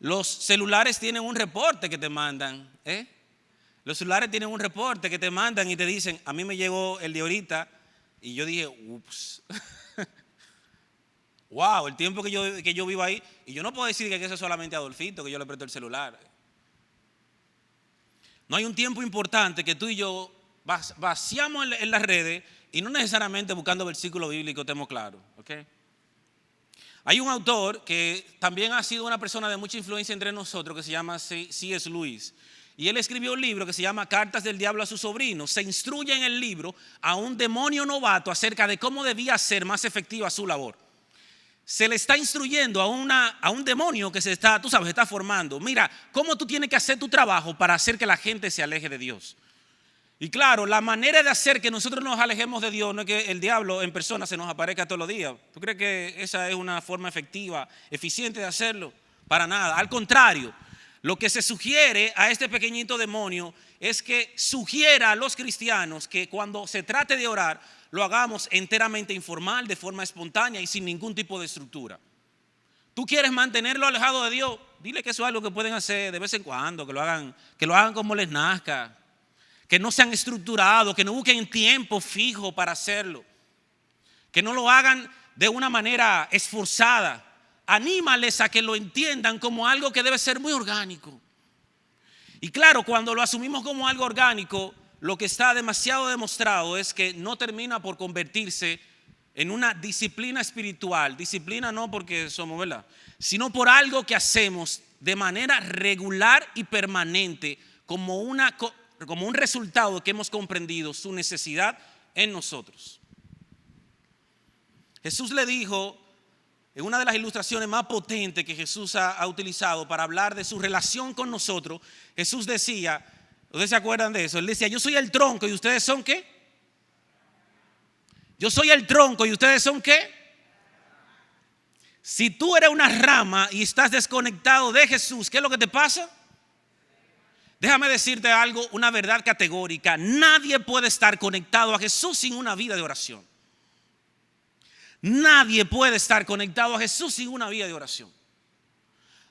Los celulares tienen un reporte que te mandan, Los celulares tienen un reporte que te mandan y te dicen, a mí me llegó el de ahorita y yo dije, ups. Wow, el tiempo que yo vivo ahí. Y yo no puedo decir que eso es solamente Adolfito, que yo le presto el celular. No hay un tiempo importante que tú y yo vaciamos en las redes y no necesariamente buscando versículos bíblicos, estemos claros. ¿Okay? Hay un autor que también ha sido una persona de mucha influencia entre nosotros que se llama C.S. Lewis. Y él escribió un libro que se llama Cartas del Diablo a su sobrino. Se instruye en el libro a un demonio novato acerca de cómo debía ser más efectiva su labor. Se le está instruyendo a un demonio que se está formando. Mira, cómo tú tienes que hacer tu trabajo para hacer que la gente se aleje de Dios. Y claro, la manera de hacer que nosotros nos alejemos de Dios no es que el diablo en persona se nos aparezca todos los días. ¿Tú crees que esa es una forma efectiva, eficiente de hacerlo? Para nada. Al contrario, lo que se sugiere a este pequeñito demonio es que sugiera a los cristianos que cuando se trate de orar, lo hagamos enteramente informal, de forma espontánea y sin ningún tipo de estructura. ¿Tú quieres mantenerlo alejado de Dios? Dile que eso es algo que pueden hacer de vez en cuando, que lo hagan como les nazca, que no sean estructurados, que no busquen tiempo fijo para hacerlo, que no lo hagan de una manera esforzada. Anímales a que lo entiendan como algo que debe ser muy orgánico. Y claro, cuando lo asumimos como algo orgánico, lo que está demasiado demostrado es que no termina por convertirse en una disciplina espiritual. Disciplina no porque somos, ¿verdad?, sino por algo que hacemos de manera regular y permanente como un resultado de que hemos comprendido su necesidad en nosotros. Jesús le dijo, en una de las ilustraciones más potentes que Jesús ha utilizado para hablar de su relación con nosotros, Jesús decía, ¿ustedes se acuerdan de eso? Él decía, yo soy el tronco y ustedes son ¿qué? Yo soy el tronco y ustedes son ¿qué? Si tú eres una rama y estás desconectado de Jesús, ¿qué es lo que te pasa? Déjame decirte algo, una verdad categórica. Nadie puede estar conectado a Jesús sin una vida de oración. Nadie puede estar conectado a Jesús sin una vida de oración.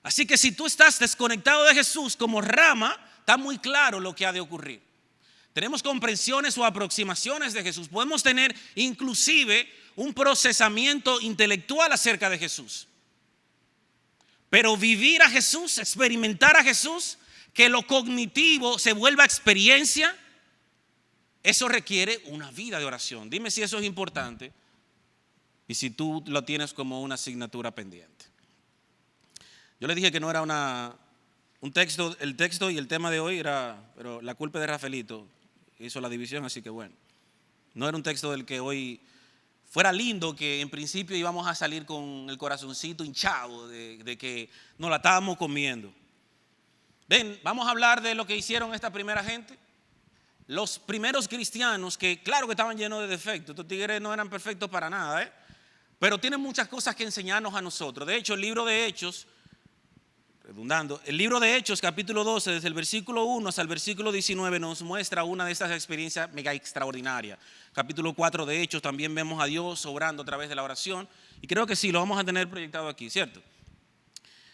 Así que si tú estás desconectado de Jesús como rama, está muy claro lo que ha de ocurrir. Tenemos comprensiones o aproximaciones de Jesús. Podemos tener inclusive un procesamiento intelectual acerca de Jesús. Pero vivir a Jesús, experimentar a Jesús, que lo cognitivo se vuelva experiencia, eso requiere una vida de oración. Dime si eso es importante y si tú lo tienes como una asignatura pendiente. Yo le dije que no era un texto, el texto y el tema de hoy era, pero la culpa de Rafaelito hizo la división, así que bueno, no era un texto del que hoy fuera lindo, que en principio íbamos a salir con el corazoncito hinchado de que nos la estábamos comiendo. Ven, vamos a hablar de lo que hicieron esta primera gente. Los primeros cristianos que claro que estaban llenos de defectos, estos tigres no eran perfectos para nada, pero tienen muchas cosas que enseñarnos a nosotros. De hecho, el libro de Hechos, el libro de Hechos capítulo 12, desde el versículo 1 hasta el versículo 19 nos muestra una de estas experiencias mega extraordinarias. Capítulo 4 de Hechos también vemos a Dios obrando a través de la oración y creo que sí, lo vamos a tener proyectado aquí, ¿cierto?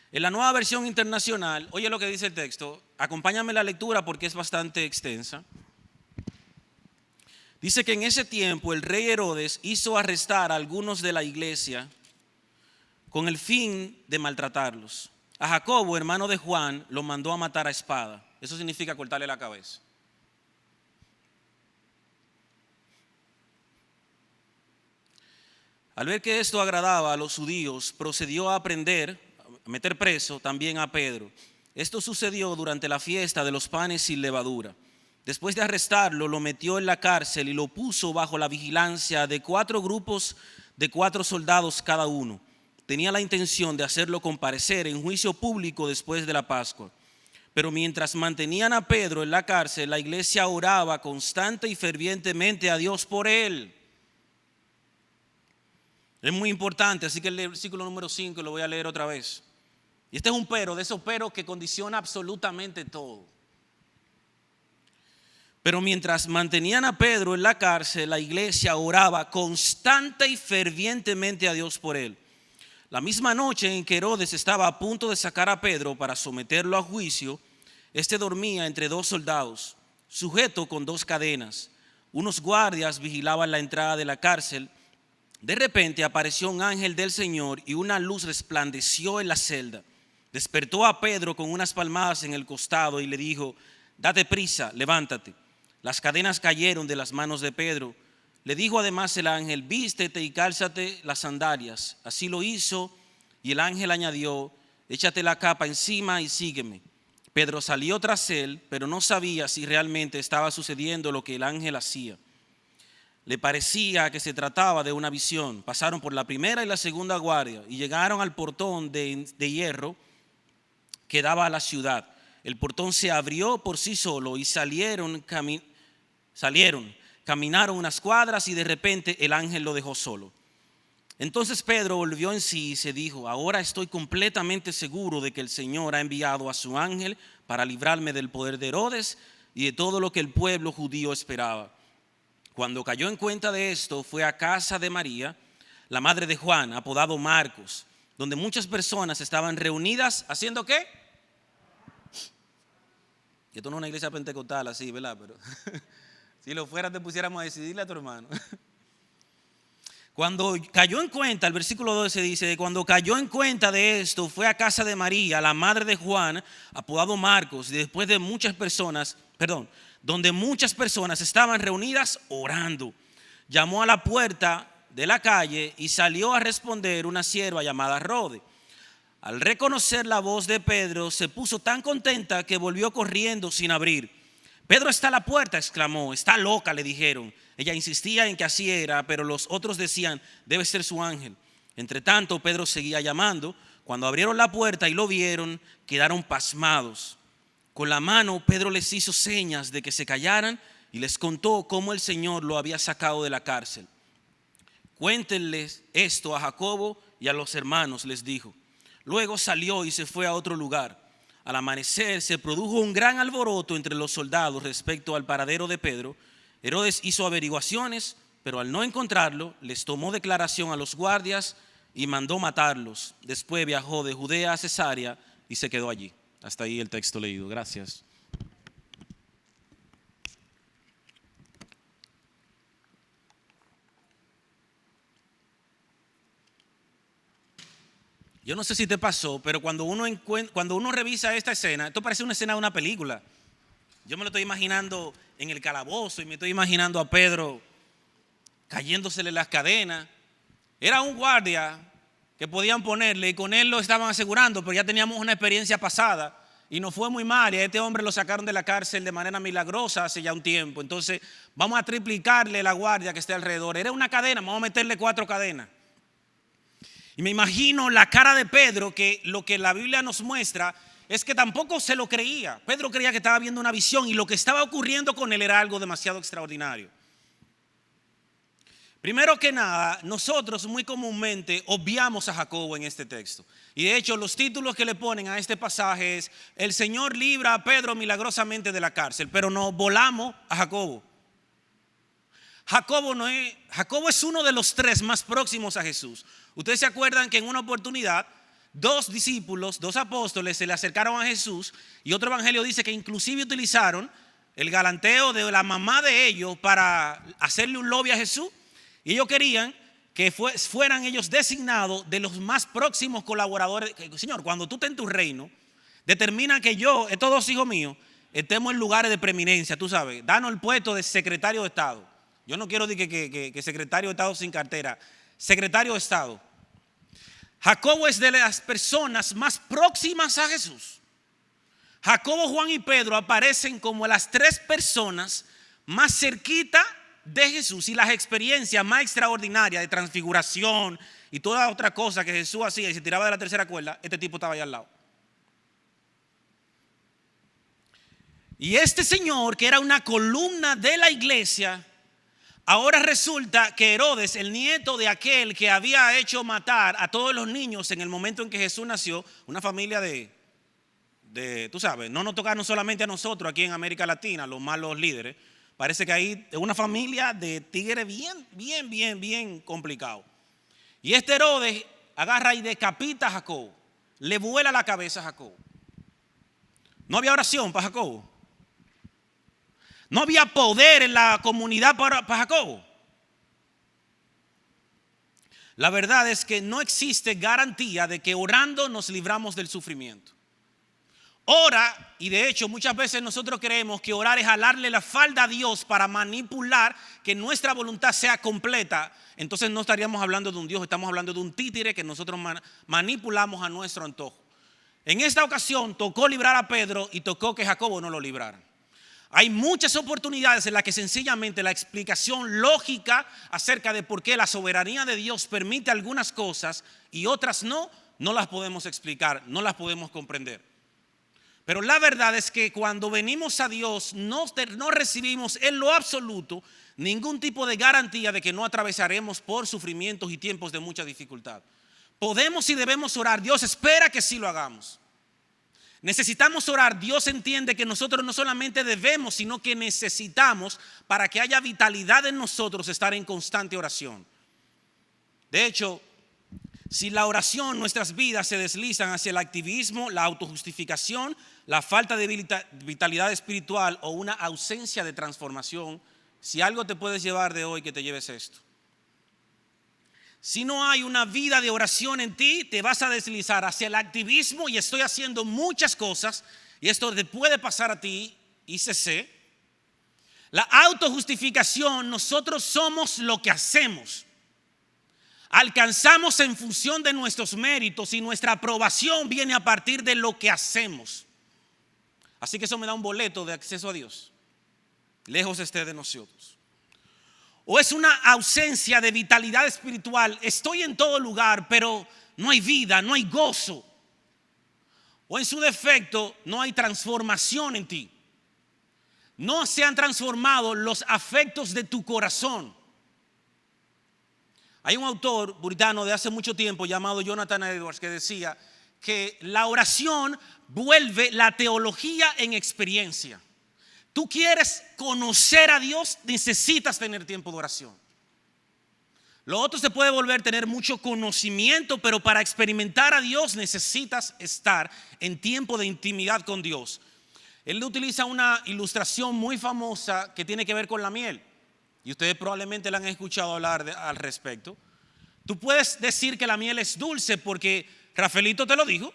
En la Nueva Versión Internacional, oye lo que dice el texto, acompáñame la lectura porque es bastante extensa. Dice que en ese tiempo el rey Herodes hizo arrestar a algunos de la iglesia con el fin de maltratarlos. A Jacobo, hermano de Juan, lo mandó a matar a espada. Eso significa cortarle la cabeza. Al ver que esto agradaba a los judíos, procedió a meter preso también a Pedro. Esto sucedió durante la fiesta de los panes sin levadura. Después de arrestarlo, lo metió en la cárcel y lo puso bajo la vigilancia de 4 grupos de 4 soldados cada uno. Tenía la intención de hacerlo comparecer en juicio público después de la Pascua. Pero mientras mantenían a Pedro en la cárcel, la iglesia oraba constante y fervientemente a Dios por él. Es muy importante, así que el versículo número 5 lo voy a leer otra vez. Y este es un pero, de esos peros que condiciona absolutamente todo. Pero mientras mantenían a Pedro en la cárcel, la iglesia oraba constante y fervientemente a Dios por él. La misma noche en que Herodes estaba a punto de sacar a Pedro para someterlo a juicio, este dormía entre 2 soldados, sujeto con 2 cadenas. Unos guardias vigilaban la entrada de la cárcel. De repente apareció un ángel del Señor y una luz resplandeció en la celda. Despertó a Pedro con unas palmadas en el costado y le dijo: date prisa, levántate. Las cadenas cayeron de las manos de Pedro. Le dijo además el ángel, vístete y cálzate las sandalias. Así lo hizo y el ángel añadió, échate la capa encima y sígueme. Pedro salió tras él, pero no sabía si realmente estaba sucediendo lo que el ángel hacía. Le parecía que se trataba de una visión. Pasaron por la primera y la segunda guardia y llegaron al portón de hierro que daba a la ciudad. El portón se abrió por sí solo y salieron, caminaron unas cuadras y de repente el ángel lo dejó solo. Entonces Pedro volvió en sí y se dijo, ahora estoy completamente seguro de que el Señor ha enviado a su ángel para librarme del poder de Herodes y de todo lo que el pueblo judío esperaba. Cuando cayó en cuenta de esto, fue a casa de María, la madre de Juan, apodado Marcos, donde muchas personas estaban reunidas, ¿haciendo qué? Esto no es una iglesia pentecostal así, ¿verdad? Pero si lo fuera te pusiéramos a decidirle a tu hermano. Cuando cayó en cuenta, el versículo 12 dice, cuando cayó en cuenta de esto, fue a casa de María, la madre de Juan, apodado Marcos, y después de donde muchas personas estaban reunidas orando. Llamó a la puerta de la calle y salió a responder una sierva llamada Rode. Al reconocer la voz de Pedro, se puso tan contenta que volvió corriendo sin abrir. Pedro está a la puerta, exclamó. Está loca, le dijeron. Ella insistía en que así era, pero los otros decían, debe ser su ángel. Entre tanto, Pedro seguía llamando. Cuando abrieron la puerta y lo vieron, quedaron pasmados. Con la mano, Pedro les hizo señas de que se callaran y les contó cómo el Señor lo había sacado de la cárcel. Cuéntenles esto a Jacobo y a los hermanos, les dijo. Luego salió y se fue a otro lugar. Al amanecer se produjo un gran alboroto entre los soldados respecto al paradero de Pedro. Herodes hizo averiguaciones, pero al no encontrarlo, les tomó declaración a los guardias y mandó matarlos. Después viajó de Judea a Cesarea y se quedó allí. Hasta ahí el texto leído. Gracias. Yo no sé si te pasó, pero cuando uno revisa esta escena, esto parece una escena de una película. Yo me lo estoy imaginando en el calabozo y me estoy imaginando a Pedro cayéndosele las cadenas. Era un guardia que podían ponerle y con él lo estaban asegurando, pero ya teníamos una experiencia pasada y nos fue muy mal y a este hombre lo sacaron de la cárcel de manera milagrosa hace ya un tiempo. Entonces vamos a triplicarle la guardia que esté alrededor. Era una cadena, vamos a meterle 4 cadenas. Y me imagino la cara de Pedro, que lo que la Biblia nos muestra es que tampoco se lo creía. Pedro creía que estaba viendo una visión y lo que estaba ocurriendo con él era algo demasiado extraordinario. Primero que nada, nosotros muy comúnmente obviamos a Jacobo en este texto. Y de hecho los títulos que le ponen a este pasaje es: el Señor libra a Pedro milagrosamente de la cárcel, pero nos volamos a Jacobo. Jacobo es uno de los 3 más próximos a Jesús. Ustedes se acuerdan que en una oportunidad 2 discípulos, 2 apóstoles se le acercaron a Jesús y otro evangelio dice que inclusive utilizaron el galanteo de la mamá de ellos para hacerle un lobby a Jesús. Y ellos querían que fueran ellos designados de los más próximos colaboradores. Señor, cuando tú estés en tu reino, determina que yo, estos 2 hijos míos, estemos en lugares de preeminencia, tú sabes. Danos el puesto de secretario de Estado. Yo no quiero decir que secretario de Estado sin cartera, secretario de Estado. Jacobo es de las personas más próximas a Jesús. Jacobo, Juan y Pedro aparecen como las 3 personas más cerquita de Jesús y las experiencias más extraordinarias de transfiguración y toda otra cosa que Jesús hacía y se tiraba de la tercera cuerda. Este tipo estaba allá al lado. Y este señor, que era una columna de la iglesia, ahora resulta que Herodes, el nieto de aquel que había hecho matar a todos los niños en el momento en que Jesús nació, una familia de tú sabes, no nos tocaron solamente a nosotros aquí en América Latina, los malos líderes. Parece que ahí es una familia de tigres bien complicado. Y este Herodes agarra y decapita a Jacobo, le vuela la cabeza a Jacobo. No había oración para Jacobo. No había poder en la comunidad para Jacobo. La verdad es que no existe garantía de que orando nos libramos del sufrimiento. ora, y de hecho muchas veces nosotros creemos que orar es jalarle la falda a Dios para manipular que nuestra voluntad sea completa, entonces no estaríamos hablando de un Dios, estamos hablando de un títere que nosotros manipulamos a nuestro antojo. En esta ocasión tocó librar a Pedro y tocó que Jacobo no lo librara. Hay muchas oportunidades en las que sencillamente la explicación lógica acerca de por qué la soberanía de Dios permite algunas cosas y otras no las podemos explicar, no las podemos comprender. Pero la verdad es que cuando venimos a Dios no recibimos en lo absoluto ningún tipo de garantía de que no atravesaremos por sufrimientos y tiempos de mucha dificultad. Podemos y debemos orar. Dios espera que sí lo hagamos. Necesitamos orar. Dios entiende que nosotros no solamente debemos, sino que necesitamos, para que haya vitalidad en nosotros, estar en constante oración. De hecho, si la oración, nuestras vidas se deslizan hacia el activismo, la autojustificación, la falta de vitalidad espiritual o una ausencia de transformación, si algo te puedes llevar de hoy, que te lleves esto. Si no hay una vida de oración en ti, te vas a deslizar hacia el activismo y estoy haciendo muchas cosas, y esto te puede pasar a ti, ICC. La autojustificación, nosotros somos lo que hacemos. Alcanzamos en función de nuestros méritos y nuestra aprobación viene a partir de lo que hacemos. Así que eso me da un boleto de acceso a Dios. Lejos esté de nosotros. O es una ausencia de vitalidad espiritual. Estoy en todo lugar, pero no hay vida, no hay gozo. O en su defecto, no hay transformación en ti. No se han transformado los afectos de tu corazón. Hay un autor puritano de hace mucho tiempo llamado Jonathan Edwards que decía que la oración vuelve la teología en experiencia. Tú quieres conocer a Dios, necesitas tener tiempo de oración. Lo otro se puede volver tener mucho conocimiento, pero para experimentar a Dios necesitas estar en tiempo de intimidad con Dios. Él utiliza una ilustración muy famosa que tiene que ver con la miel. Y ustedes probablemente la han escuchado hablar al respecto. Tú puedes decir que la miel es dulce porque Rafaelito te lo dijo.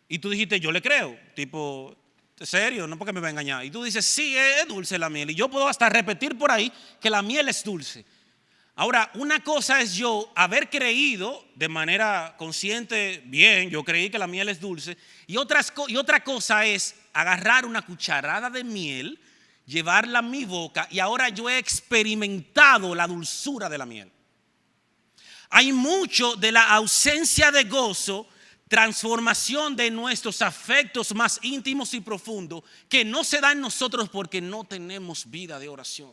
Y tú dijiste, yo le creo. Tipo, ¿en serio? No porque me va a engañar. Y tú dices, sí, es dulce la miel. Y yo puedo hasta repetir por ahí que la miel es dulce. Ahora, una cosa es yo haber creído de manera consciente, bien, yo creí que la miel es dulce. Y otra cosa es agarrar una cucharada de miel, llevarla a mi boca y ahora yo he experimentado la dulzura de la miel. Hay mucho de la ausencia de gozo, transformación de nuestros afectos más íntimos y profundos que no se da en nosotros porque no tenemos vida de oración.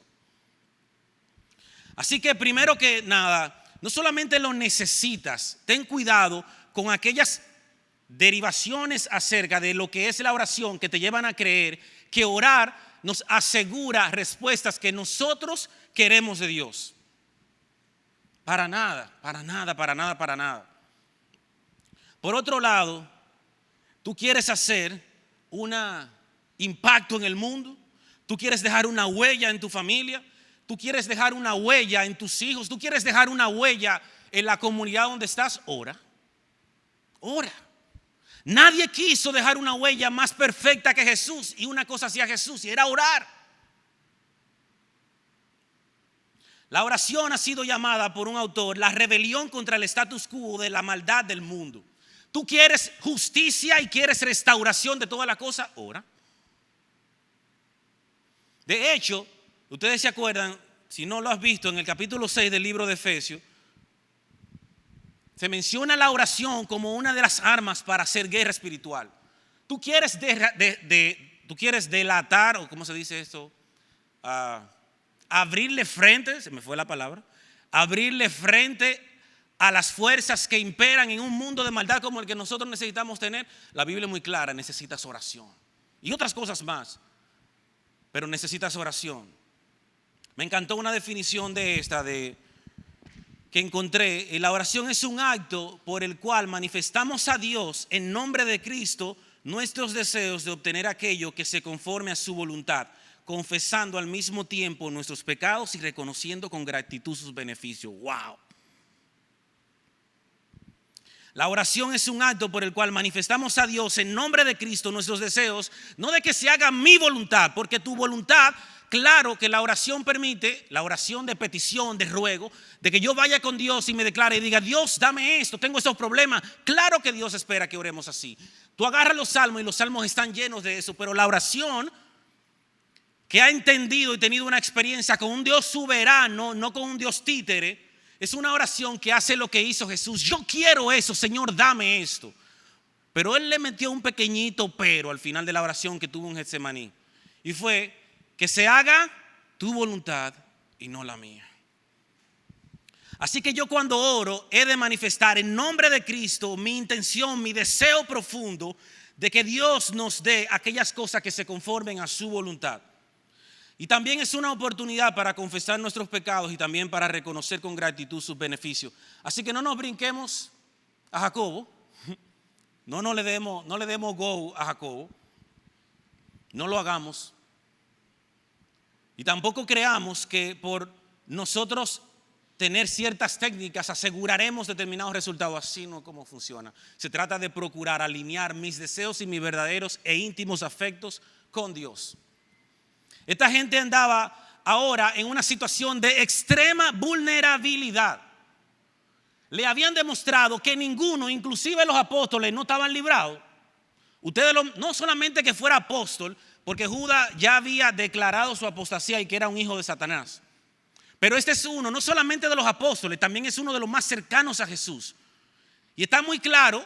Así que primero que nada, no solamente lo necesitas, ten cuidado con aquellas derivaciones acerca de lo que es la oración que te llevan a creer que orar nos asegura respuestas que nosotros queremos de Dios. Para nada, para nada, para nada, para nada. Por otro lado, tú quieres hacer un impacto en el mundo, tú quieres dejar una huella en tu familia, tú quieres dejar una huella en tus hijos, tú quieres dejar una huella en la comunidad donde estás, ora. Ora. Nadie quiso dejar una huella más perfecta que Jesús y una cosa hacía Jesús y era orar. La oración ha sido llamada por un autor la rebelión contra el status quo de la maldad del mundo. Tú quieres justicia y quieres restauración de toda la cosa, ora. De hecho, ustedes se acuerdan, si no lo has visto, en el capítulo 6 del libro de Efesios, se menciona la oración como una de las armas para hacer guerra espiritual. Tú quieres delatar, o ¿cómo se dice esto? Abrirle frente, se me fue la palabra, abrirle frente a las fuerzas que imperan en un mundo de maldad como el que nosotros necesitamos tener. La Biblia es muy clara, necesitas oración. Y otras cosas más, pero necesitas oración. Me encantó una definición de esta que encontré. La oración es un acto por el cual manifestamos a Dios en nombre de Cristo nuestros deseos de obtener aquello que se conforme a su voluntad, confesando al mismo tiempo nuestros pecados y reconociendo con gratitud sus beneficios. ¡Wow! La oración es un acto por el cual manifestamos a Dios en nombre de Cristo nuestros deseos, no de que se haga mi voluntad, porque tu voluntad, claro que la oración permite, la oración de petición, de ruego, de que yo vaya con Dios y me declare y diga, Dios, dame esto, tengo estos problemas. Claro que Dios espera que oremos así. Tú agarras los salmos y los salmos están llenos de eso, pero la oración que ha entendido y tenido una experiencia con un Dios soberano, no con un Dios títere, es una oración que hace lo que hizo Jesús. Yo quiero eso, Señor, dame esto. Pero Él le metió un pequeñito pero al final de la oración que tuvo en Getsemaní. Y fue que se haga tu voluntad y no la mía. Así que yo cuando oro he de manifestar en nombre de Cristo mi intención, mi deseo profundo de que Dios nos dé aquellas cosas que se conformen a su voluntad. Y también es una oportunidad para confesar nuestros pecados y también para reconocer con gratitud sus beneficios. Así que no nos brinquemos a Jacobo. No le demos go a Jacobo. No lo hagamos. Y tampoco creamos que por nosotros tener ciertas técnicas aseguraremos determinados resultados. Así no es como funciona. Se trata de procurar alinear mis deseos y mis verdaderos e íntimos afectos con Dios. Esta gente andaba ahora en una situación de extrema vulnerabilidad. Le habían demostrado que ninguno, inclusive los apóstoles, no estaban librados. No solamente que fuera apóstol, porque Judas ya había declarado su apostasía y que era un hijo de Satanás. Pero este es uno, no solamente de los apóstoles, también es uno de los más cercanos a Jesús. Y está muy claro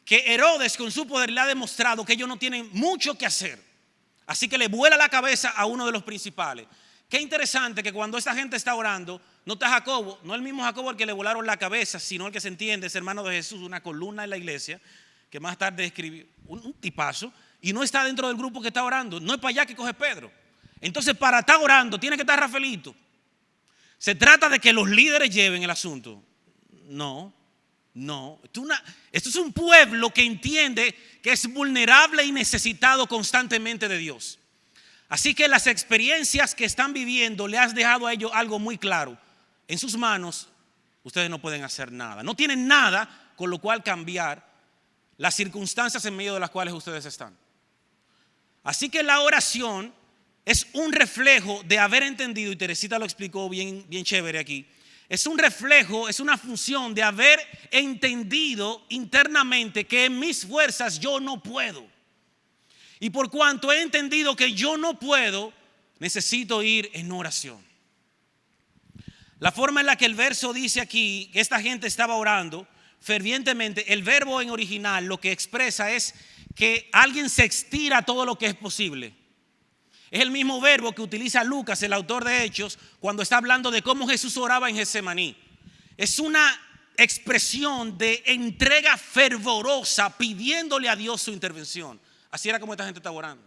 que Herodes con su poder le ha demostrado que ellos no tienen mucho que hacer. Así que le vuela la cabeza a uno de los principales. Qué interesante que cuando esta gente está orando, no está Jacobo, no el mismo Jacobo al que le volaron la cabeza, sino el que se entiende, es hermano de Jesús, una columna en la iglesia, que más tarde escribió, un tipazo, y no está dentro del grupo que está orando. No es para allá que coge Pedro. Entonces, para estar orando, tiene que estar Rafaelito. Se trata de que los líderes lleven el asunto. No. Esto es un pueblo que entiende que es vulnerable y necesitado constantemente de Dios. Así que las experiencias que están viviendo le has dejado a ellos algo muy claro. En sus manos ustedes no pueden hacer nada. No tienen nada con lo cual cambiar las circunstancias en medio de las cuales ustedes están. Así que la oración es un reflejo de haber entendido, y Teresita lo explicó bien chévere aquí. Es un reflejo, es una función de haber entendido internamente que en mis fuerzas yo no puedo. Y por cuanto he entendido que yo no puedo, necesito ir en oración. La forma en la que el verso dice aquí que esta gente estaba orando fervientemente, el verbo en original lo que expresa es que alguien se estira todo lo que es posible. Es el mismo verbo que utiliza Lucas, el autor de Hechos, cuando está hablando de cómo Jesús oraba en Getsemaní. Es una expresión de entrega fervorosa pidiéndole a Dios su intervención. Así era como esta gente estaba orando.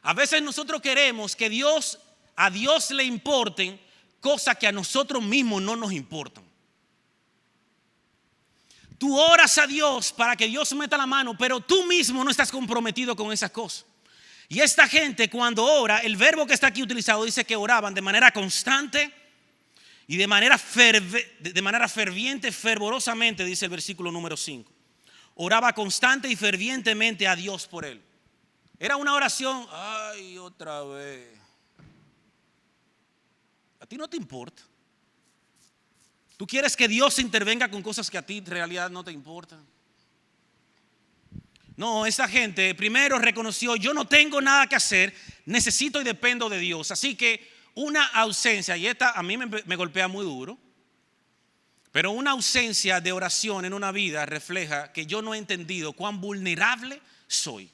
A veces nosotros queremos que a Dios le importen cosas que a nosotros mismos no nos importan. Tú oras a Dios para que Dios meta la mano, pero tú mismo no estás comprometido con esas cosas. Y esta gente cuando ora, el verbo que está aquí utilizado dice que oraban de manera constante y de manera ferviente, fervorosamente, dice el versículo número 5. Oraba constante y fervientemente a Dios por él. Era una oración, ay, otra vez. A ti no te importa. Tú quieres que Dios intervenga con cosas que a ti en realidad no te importan. No, esa gente primero reconoció, yo no tengo nada que hacer, necesito y dependo de Dios. Así que una ausencia, y esta a mí me golpea muy duro, pero una ausencia de oración en una vida refleja que yo no he entendido cuán vulnerable soy.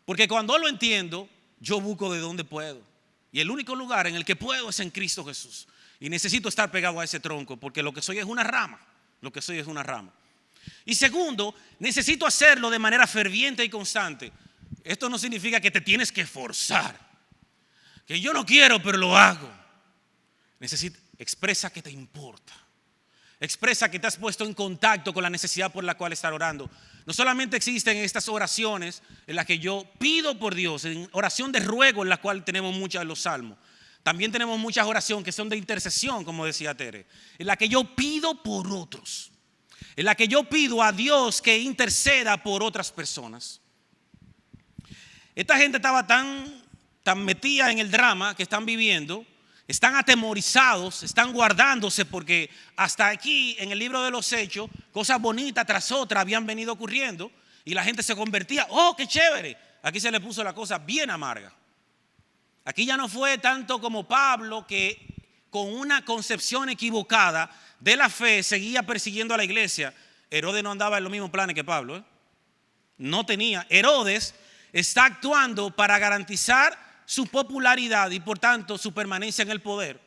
Porque cuando lo entiendo, yo busco de dónde puedo. Y el único lugar en el que puedo es en Cristo Jesús. Y necesito estar pegado a ese tronco, porque lo que soy es una rama. Y segundo, necesito hacerlo de manera ferviente y constante. Esto no significa que te tienes que forzar. Que yo no quiero, pero lo hago. Expresa que te importa. Expresa que te has puesto en contacto con la necesidad por la cual estar orando. No solamente existen estas oraciones en las que yo pido por Dios, en oración de ruego en la cual tenemos muchas de los salmos. También tenemos muchas oraciones que son de intercesión, como decía Tere, en la que yo pido por otros. en la que yo pido a Dios que interceda por otras personas. Esta gente estaba tan metida en el drama que están viviendo, están atemorizados, están guardándose, porque hasta aquí en el libro de los Hechos, cosas bonitas tras otras habían venido ocurriendo y la gente se convertía. ¡Oh, qué chévere! Aquí se le puso la cosa bien amarga. Aquí ya no fue tanto como Pablo, que con una concepción equivocada de la fe seguía persiguiendo a la iglesia. Herodes no andaba en los mismos planes que Pablo, ¿eh? No tenía. Herodes está actuando para garantizar su popularidad y por tanto su permanencia en el poder.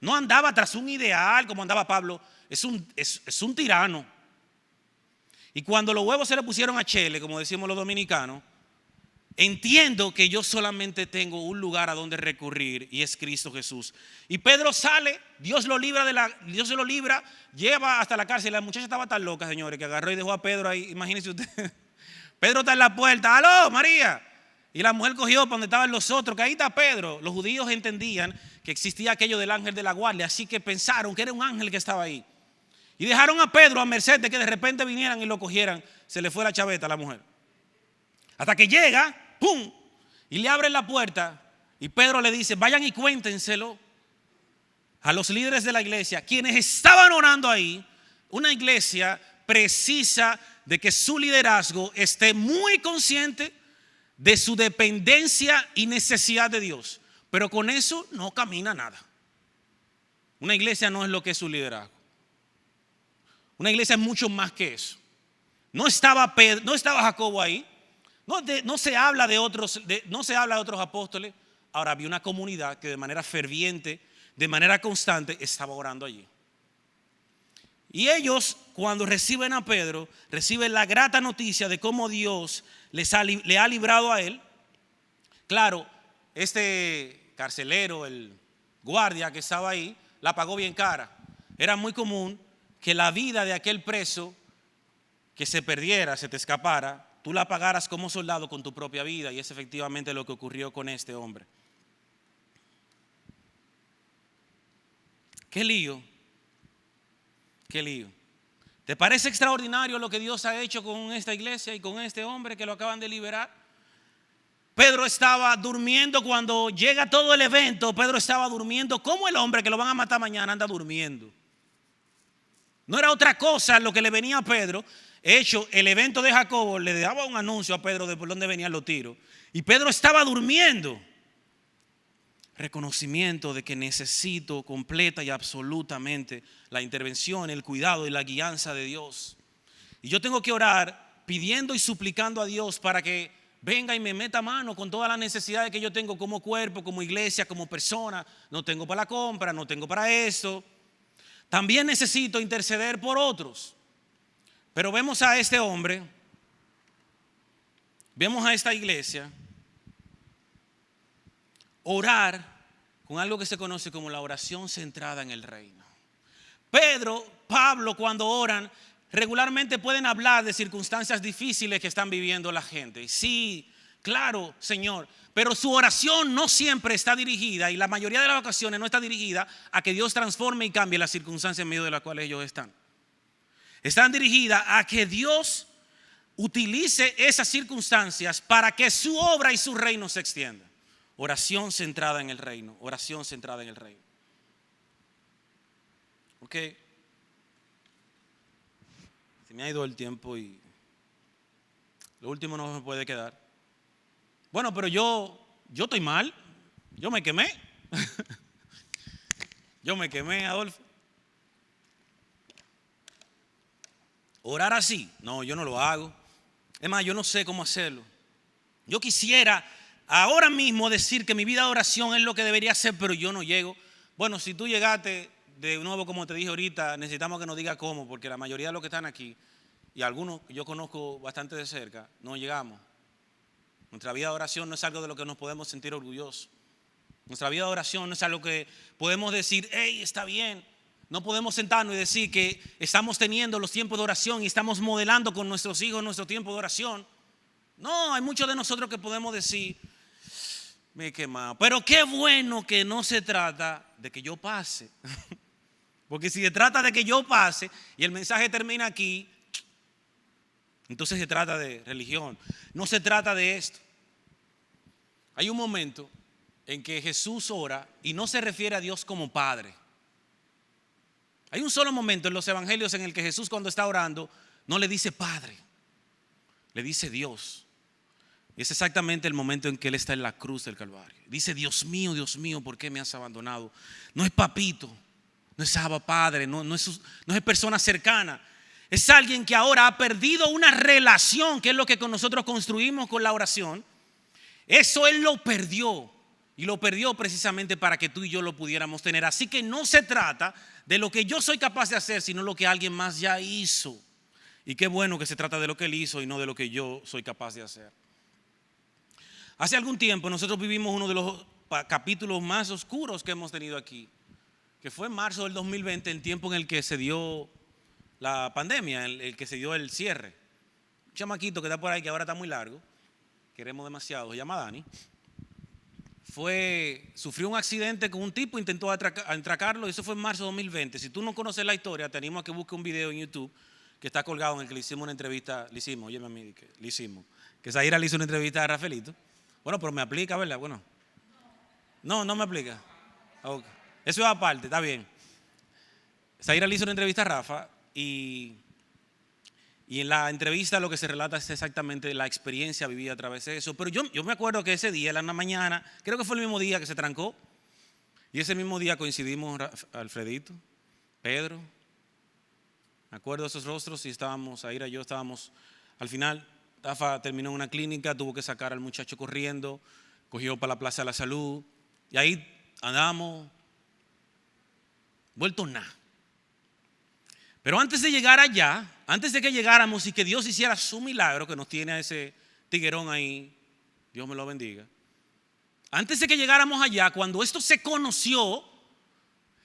No andaba tras un ideal como andaba Pablo. Es un tirano. Y cuando los huevos se le pusieron a chele, como decimos los dominicanos, entiendo que yo solamente tengo un lugar a donde recurrir, y es Cristo Jesús. Y Pedro sale, Dios se lo libra, lleva hasta la cárcel. La muchacha estaba tan loca, señores, que agarró y dejó a Pedro ahí. Imagínense usted. Pedro está en la puerta. ¡Aló, María! Y la mujer cogió para donde estaban los otros, que ahí está Pedro. Los judíos entendían que existía aquello del ángel de la guardia, así que pensaron que era un ángel que estaba ahí. Y dejaron a Pedro a merced de que de repente vinieran y lo cogieran. Se le fue la chaveta a la mujer. Hasta que llega, ¡pum! Y le abren la puerta y Pedro le dice: vayan y cuéntenselo a los líderes de la iglesia, quienes estaban orando ahí. Una iglesia precisa de que su liderazgo esté muy consciente de su dependencia y necesidad de Dios. Pero con eso no camina nada. Una iglesia no es lo que es su liderazgo. Una iglesia es mucho más que eso. No estaba Jacobo ahí. No se habla de otros apóstoles. Ahora había una comunidad que de manera ferviente, de manera constante, estaba orando allí. Y ellos, cuando reciben a Pedro, reciben la grata noticia de cómo Dios le ha librado a él. Claro, este carcelero, el guardia que estaba ahí, la pagó bien cara. Era muy común que la vida de aquel preso que se perdiera, se te escapara, tú la pagaras como soldado con tu propia vida, y es efectivamente lo que ocurrió con este hombre. Qué lío, qué lío. ¿Te parece extraordinario lo que Dios ha hecho con esta iglesia y con este hombre que lo acaban de liberar? Pedro estaba durmiendo cuando llega todo el evento. Pedro estaba durmiendo como el hombre que lo van a matar mañana anda durmiendo. No era otra cosa lo que le venía a Pedro. Hecho, el evento de Jacobo le daba un anuncio a Pedro de por dónde venían los tiros. Y Pedro estaba durmiendo. Reconocimiento de que necesito completa y absolutamente la intervención, el cuidado y la guianza de Dios. Y yo tengo que orar pidiendo y suplicando a Dios para que venga y me meta mano con todas las necesidades que yo tengo como cuerpo, como iglesia, como persona. No tengo para la compra, no tengo para esto. También necesito interceder por otros. Pero vemos a este hombre, vemos a esta iglesia orar con algo que se conoce como la oración centrada en el reino. Pedro, Pablo, cuando oran, regularmente pueden hablar de circunstancias difíciles que están viviendo la gente. Sí, claro, Señor, pero su oración no siempre está dirigida, y la mayoría de las ocasiones no está dirigida a que Dios transforme y cambie las circunstancias en medio de las cuales ellos están. Están dirigidas a que Dios utilice esas circunstancias para que su obra y su reino se extiendan. Oración centrada en el reino. Oración centrada en el reino. Ok. Se me ha ido el tiempo y lo último no me puede quedar. Bueno, pero yo estoy mal. Yo me quemé. Yo me quemé, Adolfo. Orar así, no, yo no lo hago. Es más, yo no sé cómo hacerlo. Yo quisiera ahora mismo decir que mi vida de oración es lo que debería ser, pero yo no llego. Bueno, si tú llegaste de nuevo, como te dije ahorita, necesitamos que nos diga cómo, porque la mayoría de los que están aquí, y algunos que yo conozco bastante de cerca, no llegamos. Nuestra vida de oración no es algo de lo que nos podemos sentir orgullosos. Nuestra vida de oración no es algo que podemos decir, hey, está bien. No podemos sentarnos y decir que estamos teniendo los tiempos de oración y estamos modelando con nuestros hijos nuestro tiempo de oración. No, hay muchos de nosotros que podemos decir, me he quemado. Pero qué bueno que no se trata de que yo pase. Porque si se trata de que yo pase y el mensaje termina aquí, entonces se trata de religión. No se trata de esto. Hay un momento en que Jesús ora y no se refiere a Dios como Padre. Hay un solo momento en los evangelios en el que Jesús, cuando está orando, no le dice Padre, le dice Dios. Y es exactamente el momento en que Él está en la cruz del Calvario. Dice, Dios mío, ¿por qué me has abandonado? No es papito, no es Abba Padre, no es persona cercana. Es alguien que ahora ha perdido una relación, que es lo que nosotros construimos con la oración. Eso Él lo perdió. Y lo perdió precisamente para que tú y yo lo pudiéramos tener. Así que no se trata de lo que yo soy capaz de hacer, sino lo que alguien más ya hizo. Y qué bueno que se trata de lo que Él hizo y no de lo que yo soy capaz de hacer. Hace algún tiempo nosotros vivimos uno de los capítulos más oscuros que hemos tenido aquí, que fue en marzo del 2020, el tiempo en el que se dio la pandemia, el que se dio el cierre. Un chamaquito que está por ahí, que ahora está muy largo, queremos demasiado, se llama Dani. Sufrió un accidente con un tipo, intentó atracarlo, y eso fue en marzo de 2020. Si tú no conoces la historia, te animo a que busques un video en YouTube que está colgado, en el que le hicimos una entrevista, que Zaira le hizo una entrevista a Rafaelito. Bueno, pero me aplica, ¿verdad? Bueno, no me aplica. Okay. Eso es aparte, está bien. Zaira le hizo una entrevista a Rafa y en la entrevista lo que se relata es exactamente la experiencia vivida a través de eso. Pero yo me acuerdo que ese día, en la mañana, creo que fue el mismo día que se trancó, y ese mismo día coincidimos Alfredito, Pedro, me acuerdo de esos rostros, y estábamos, Zaira y yo estábamos, al final Rafa terminó en una clínica, tuvo que sacar al muchacho corriendo, cogió para la Plaza de la Salud, y ahí andamos, vueltos nada. Pero antes de llegar allá, antes de que llegáramos y que Dios hiciera su milagro, que nos tiene a ese tiguerón ahí, Dios me lo bendiga. Antes de que llegáramos allá, cuando esto se conoció,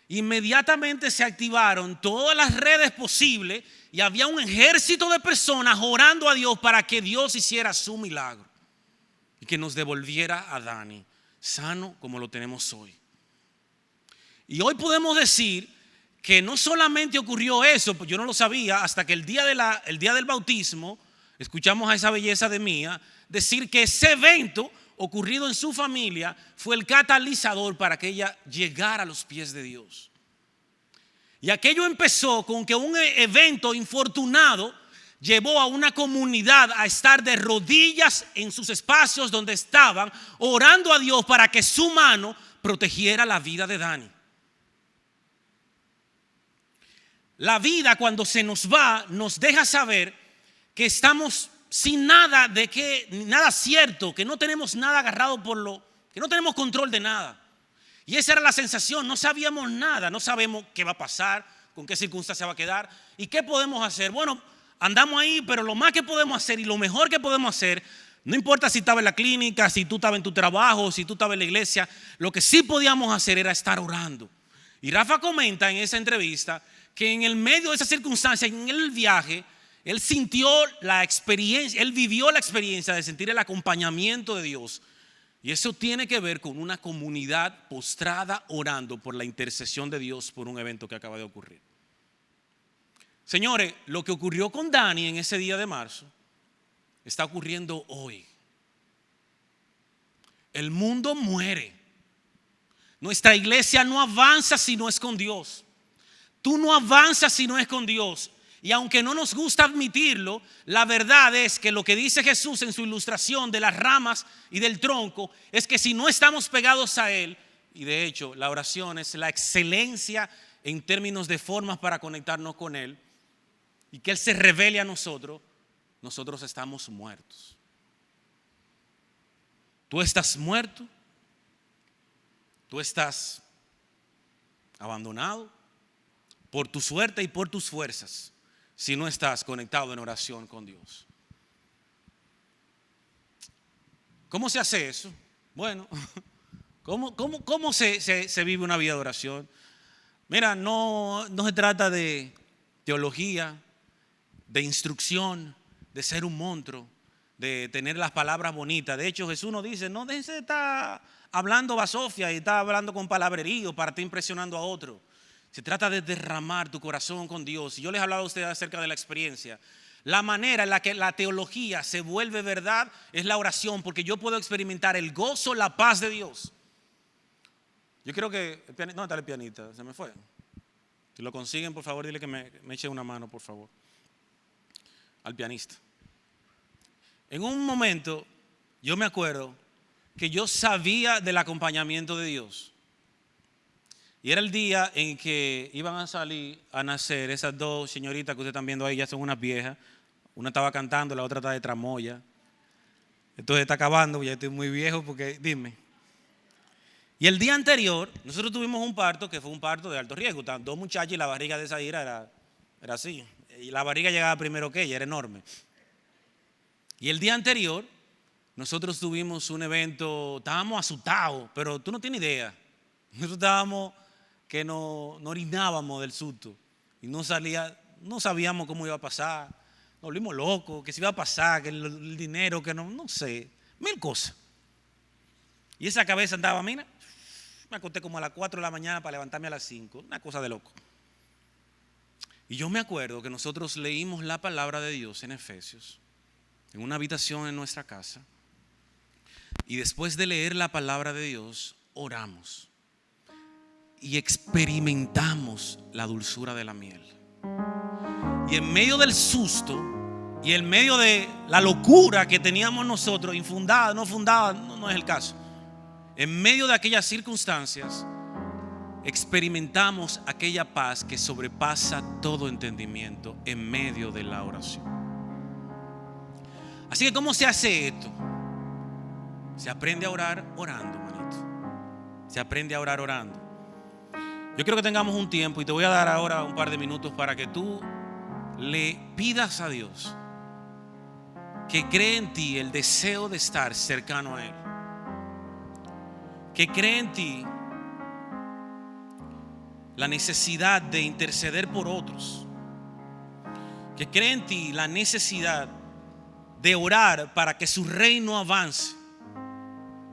inmediatamente se activaron todas las redes posibles y había un ejército de personas orando a Dios para que Dios hiciera su milagro y que nos devolviera a Dani sano como lo tenemos hoy. Y hoy podemos decir que no solamente ocurrió eso, pues yo no lo sabía hasta que el día del bautismo escuchamos a esa belleza de Mía decir que ese evento ocurrido en su familia fue el catalizador para que ella llegara a los pies de Dios. Y aquello empezó con que un evento infortunado llevó a una comunidad a estar de rodillas en sus espacios donde estaban, orando a Dios para que su mano protegiera la vida de Dani. La vida, cuando se nos va, nos deja saber que estamos sin nada nada cierto, que no tenemos nada agarrado que no tenemos control de nada. Y esa era la sensación, no sabíamos nada, no sabemos qué va a pasar, con qué circunstancia va a quedar y qué podemos hacer. Bueno, andamos ahí, pero lo más que podemos hacer y lo mejor que podemos hacer, no importa si estaba en la clínica, si tú estabas en tu trabajo, si tú estabas en la iglesia, lo que sí podíamos hacer era estar orando. Y Rafa comenta en esa entrevista que en el medio de esa circunstancia, en el viaje, él sintió la experiencia, él vivió la experiencia de sentir el acompañamiento de Dios. Y eso tiene que ver con una comunidad postrada orando por la intercesión de Dios por un evento que acaba de ocurrir. Señores, lo que ocurrió con Dani en ese día de marzo está ocurriendo hoy. El mundo muere. Nuestra iglesia no avanza si no es con Dios. Tú no avanzas si no es con Dios. Y aunque no nos gusta admitirlo, la verdad es que lo que dice Jesús en su ilustración de las ramas y del tronco es que si no estamos pegados a Él, y de hecho la oración es la excelencia en términos de formas para conectarnos con Él, y que Él se revele a nosotros, nosotros estamos muertos. Tú estás muerto, tú estás abandonado por tu suerte y por tus fuerzas si no estás conectado en oración con Dios. ¿Cómo se hace eso? Bueno, ¿cómo se vive una vida de oración? Mira, no se trata de teología, de instrucción, de ser un monstruo, de tener las palabras bonitas. De hecho, Jesús nos dice, no déjense de estar hablando basofia y estar hablando con palabrerío para estar impresionando a otro. Se trata de derramar tu corazón con Dios. Y yo les he hablado a ustedes acerca de la experiencia. La manera en la que la teología se vuelve verdad es la oración, porque yo puedo experimentar el gozo, la paz de Dios. Yo creo que... ¿Dónde está el pianista? Se me fue. Si lo consiguen, por favor, dile que me eche una mano, por favor. Al pianista. En un momento, yo me acuerdo que yo sabía del acompañamiento de Dios. Y era el día en que iban a salir a nacer esas dos señoritas que ustedes están viendo ahí, ya son unas viejas. Una estaba cantando, la otra está de tramoya. Entonces está acabando, ya estoy muy viejo porque, dime. Y el día anterior, nosotros tuvimos un parto que fue un parto de alto riesgo. Estaban dos muchachas y la barriga de Zaira era así. Y la barriga llegaba primero que ella, era enorme. Y el día anterior, nosotros tuvimos un evento, estábamos asustados, pero tú no tienes idea. Nosotros estábamos que no orinábamos del susto. Y no sabíamos cómo iba a pasar. Nos volvimos locos, que se iba a pasar, que el dinero, que no sé, mil cosas. Y esa cabeza andaba, mira, me acosté como a las 4 de la mañana para levantarme a las 5, una cosa de loco. Y yo me acuerdo que nosotros leímos la palabra de Dios en Efesios, en una habitación en nuestra casa, y después de leer la palabra de Dios, oramos y experimentamos la dulzura de la miel. Y en medio del susto y en medio de la locura que teníamos nosotros, infundada, no fundada, no es el caso. En medio de aquellas circunstancias, experimentamos aquella paz que sobrepasa todo entendimiento en medio de la oración. Así que, ¿cómo se hace esto? Se aprende a orar orando, manito. Se aprende a orar orando. Yo quiero que tengamos un tiempo y te voy a dar ahora un par de minutos para que tú le pidas a Dios que cree en ti el deseo de estar cercano a Él. Que cree en ti la necesidad de interceder por otros. Que cree en ti la necesidad de orar para que su reino avance.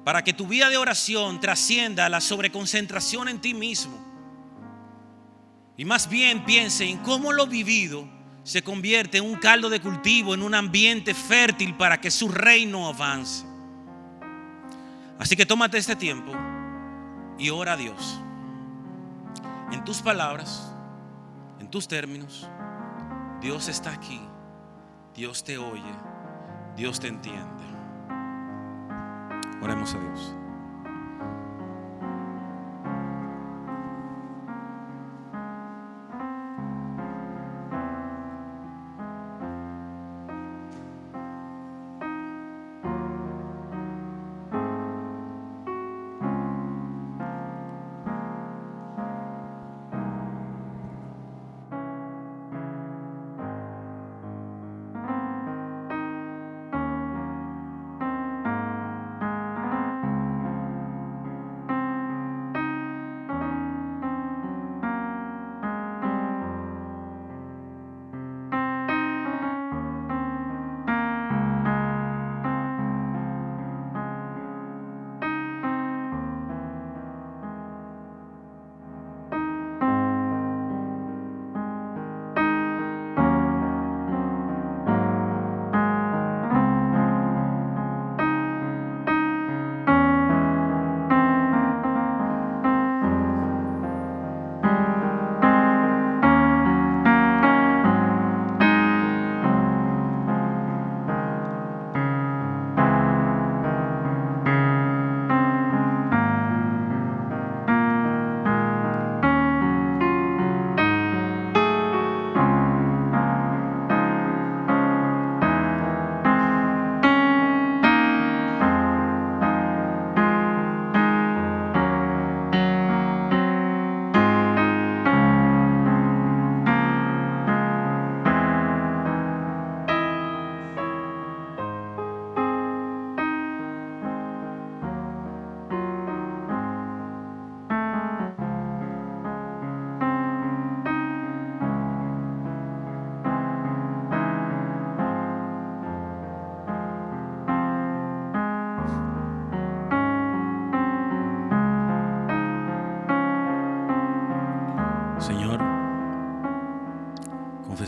Para que tu vida de oración trascienda la sobreconcentración en ti mismo. Y más bien piense en cómo lo vivido se convierte en un caldo de cultivo, en un ambiente fértil para que su reino avance. Así que tómate este tiempo y ora a Dios. En tus palabras, en tus términos, Dios está aquí, Dios te oye, Dios te entiende. Oremos a Dios.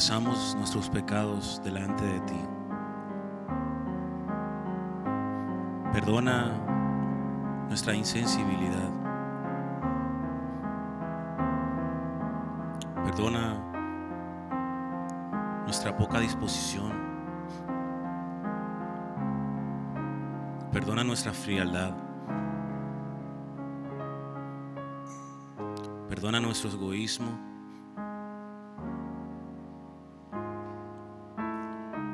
confesamos nuestros pecados delante de ti. Perdona nuestra insensibilidad. Perdona nuestra poca disposición. Perdona nuestra frialdad. Perdona nuestro egoísmo.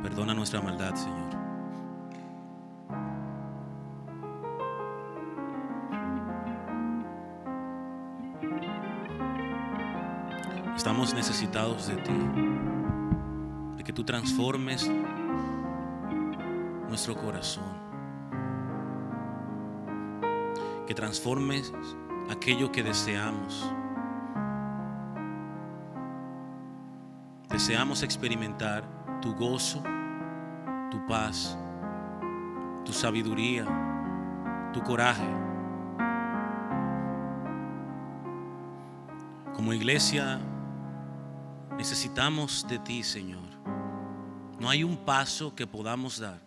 Perdona nuestra maldad, Señor. Estamos necesitados de ti, de que tú transformes nuestro corazón, que transformes aquello que deseamos. Deseamos experimentar tu gozo, tu paz, tu sabiduría, tu coraje. Como iglesia necesitamos de ti, Señor. No hay un paso que podamos dar.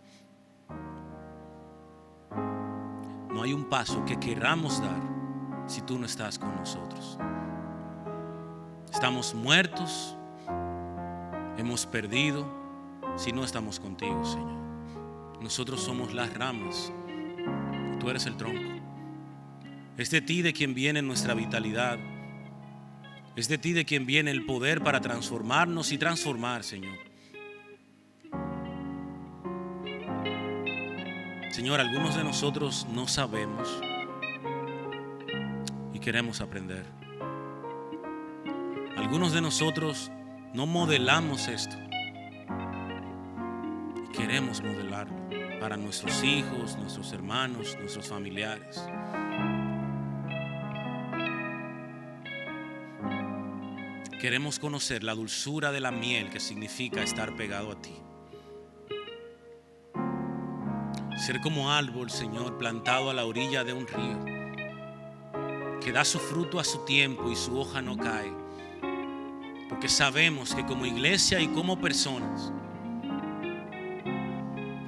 No hay un paso que queramos dar si tú no estás con nosotros. Estamos muertos, hemos perdido si no estamos contigo, Señor. Nosotros somos las ramas, tú eres el tronco. Es de ti de quien viene nuestra vitalidad. Es de ti de quien viene el poder para transformarnos y transformar, Señor. Señor, algunos de nosotros no sabemos y queremos aprender. Algunos de nosotros no modelamos esto y queremos modelarlo para nuestros hijos, nuestros hermanos, nuestros familiares. Queremos conocer la dulzura de la miel que significa estar pegado a ti. Ser como árbol, Señor, plantado a la orilla de un río, que da su fruto a su tiempo y su hoja no cae. Porque sabemos que como iglesia y como personas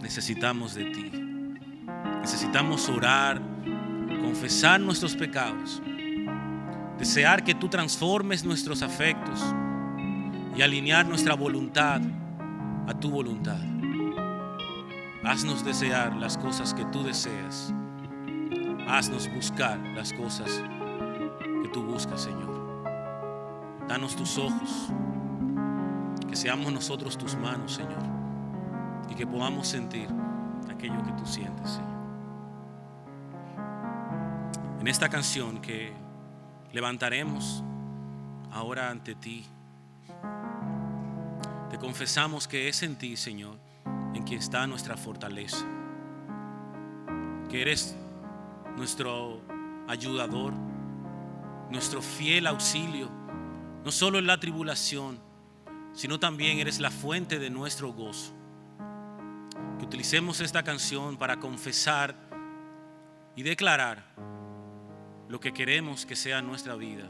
necesitamos de ti. Necesitamos orar, confesar nuestros pecados, desear que tú transformes nuestros afectos y alinear nuestra voluntad a tu voluntad. Haznos desear las cosas que tú deseas. Haznos buscar las cosas que tú buscas, Señor. Danos tus ojos, que seamos nosotros tus manos, Señor, y que podamos sentir aquello que tú sientes, Señor. En esta canción que levantaremos ahora ante ti, te confesamos que es en ti, Señor, en quien está nuestra fortaleza, que eres nuestro ayudador, nuestro fiel auxilio, no solo en la tribulación, sino también eres la fuente de nuestro gozo. Que utilicemos esta canción para confesar y declarar lo que queremos que sea nuestra vida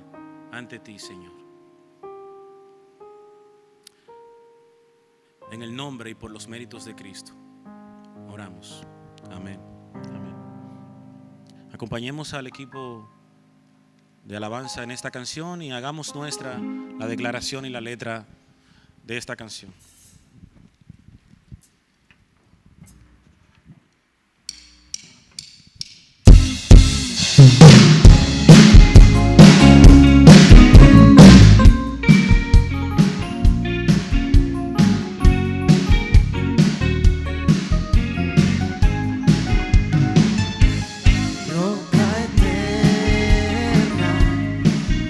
ante ti, Señor. En el nombre y por los méritos de Cristo oramos. Amén. Amén. Acompañemos al equipo de alabanza en esta canción y hagamos nuestra la declaración y la letra de esta canción.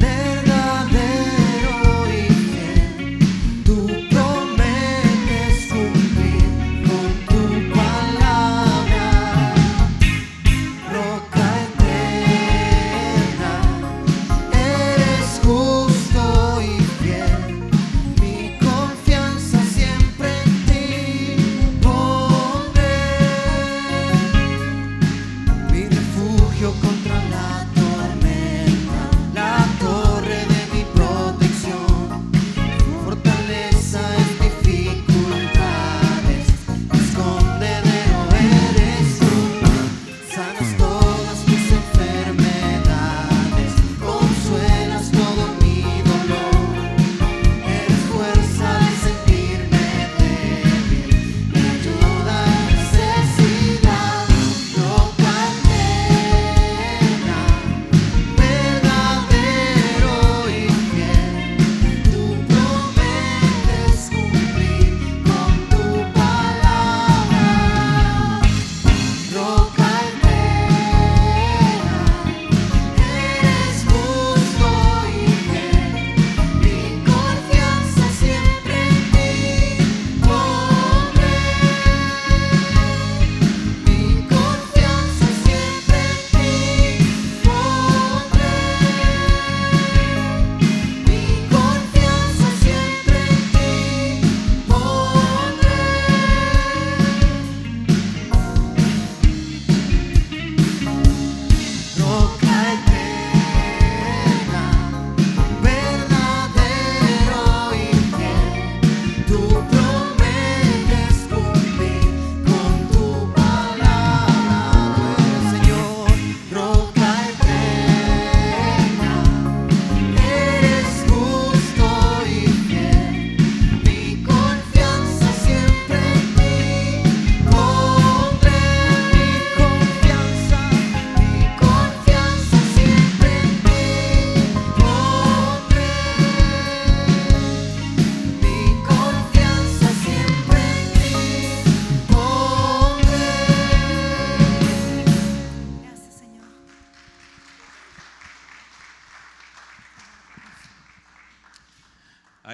Verdadero y fiel, tu promesa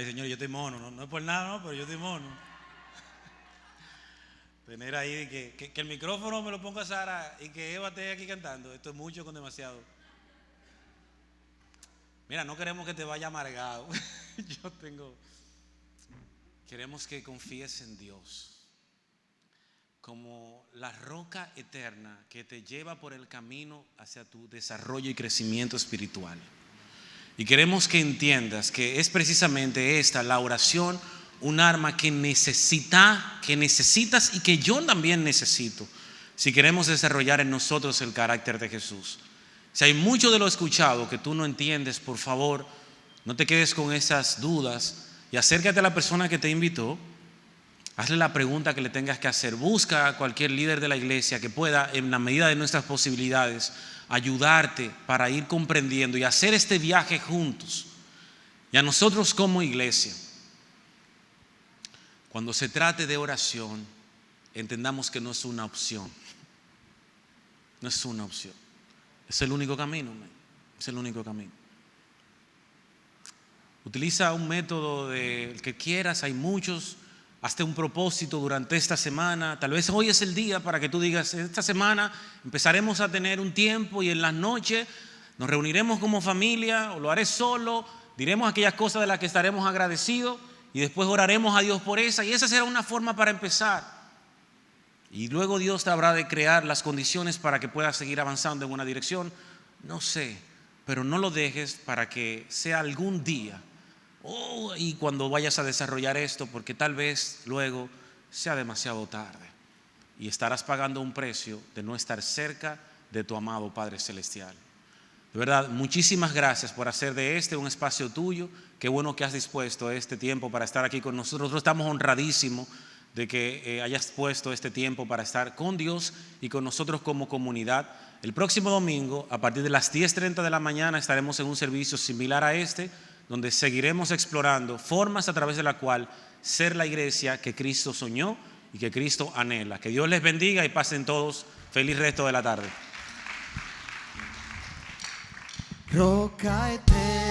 Ay, señor, yo estoy mono, no es por nada, no, pero yo estoy mono. Tener ahí que el micrófono me lo ponga Sara y que Eva esté aquí cantando, esto es mucho con demasiado. Mira, no queremos que te vaya amargado. Queremos que confíes en Dios como la roca eterna que te lleva por el camino hacia tu desarrollo y crecimiento espiritual. Y queremos que entiendas que es precisamente esta, la oración, un arma que necesitas y que yo también necesito si queremos desarrollar en nosotros el carácter de Jesús. Si hay mucho de lo escuchado que tú no entiendes, por favor, no te quedes con esas dudas y acércate a la persona que te invitó. Hazle la pregunta que le tengas que hacer. Busca a cualquier líder de la iglesia que pueda, en la medida de nuestras posibilidades, ayudarte para ir comprendiendo y hacer este viaje juntos. Y a nosotros como iglesia, cuando se trate de oración, entendamos que no es una opción. No es una opción. Es el único camino, es el único camino. Utiliza un método del que quieras, hay muchos. Hazte un propósito durante esta semana. Tal vez hoy es el día para que tú digas, esta semana empezaremos a tener un tiempo y en las noches nos reuniremos como familia o lo haré solo. Diremos aquellas cosas de las que estaremos agradecidos y después oraremos a Dios por esa. Y esa será una forma para empezar. Y luego Dios te habrá de crear las condiciones para que puedas seguir avanzando en una dirección. No sé, pero no lo dejes para que sea algún día. Y cuando vayas a desarrollar esto, porque tal vez luego sea demasiado tarde y estarás pagando un precio de no estar cerca de tu amado Padre Celestial. De verdad, muchísimas gracias por hacer de este un espacio tuyo. Qué bueno que has dispuesto este tiempo para estar aquí con nosotros. Nosotros estamos honradísimos de que hayas puesto este tiempo para estar con Dios y con nosotros como comunidad. El próximo domingo, a partir de las 10:30 de la mañana, estaremos en un servicio similar a este, donde seguiremos explorando formas a través de la cual ser la iglesia que Cristo soñó y que Cristo anhela. Que Dios les bendiga y pasen todos feliz resto de la tarde. Roca eterna.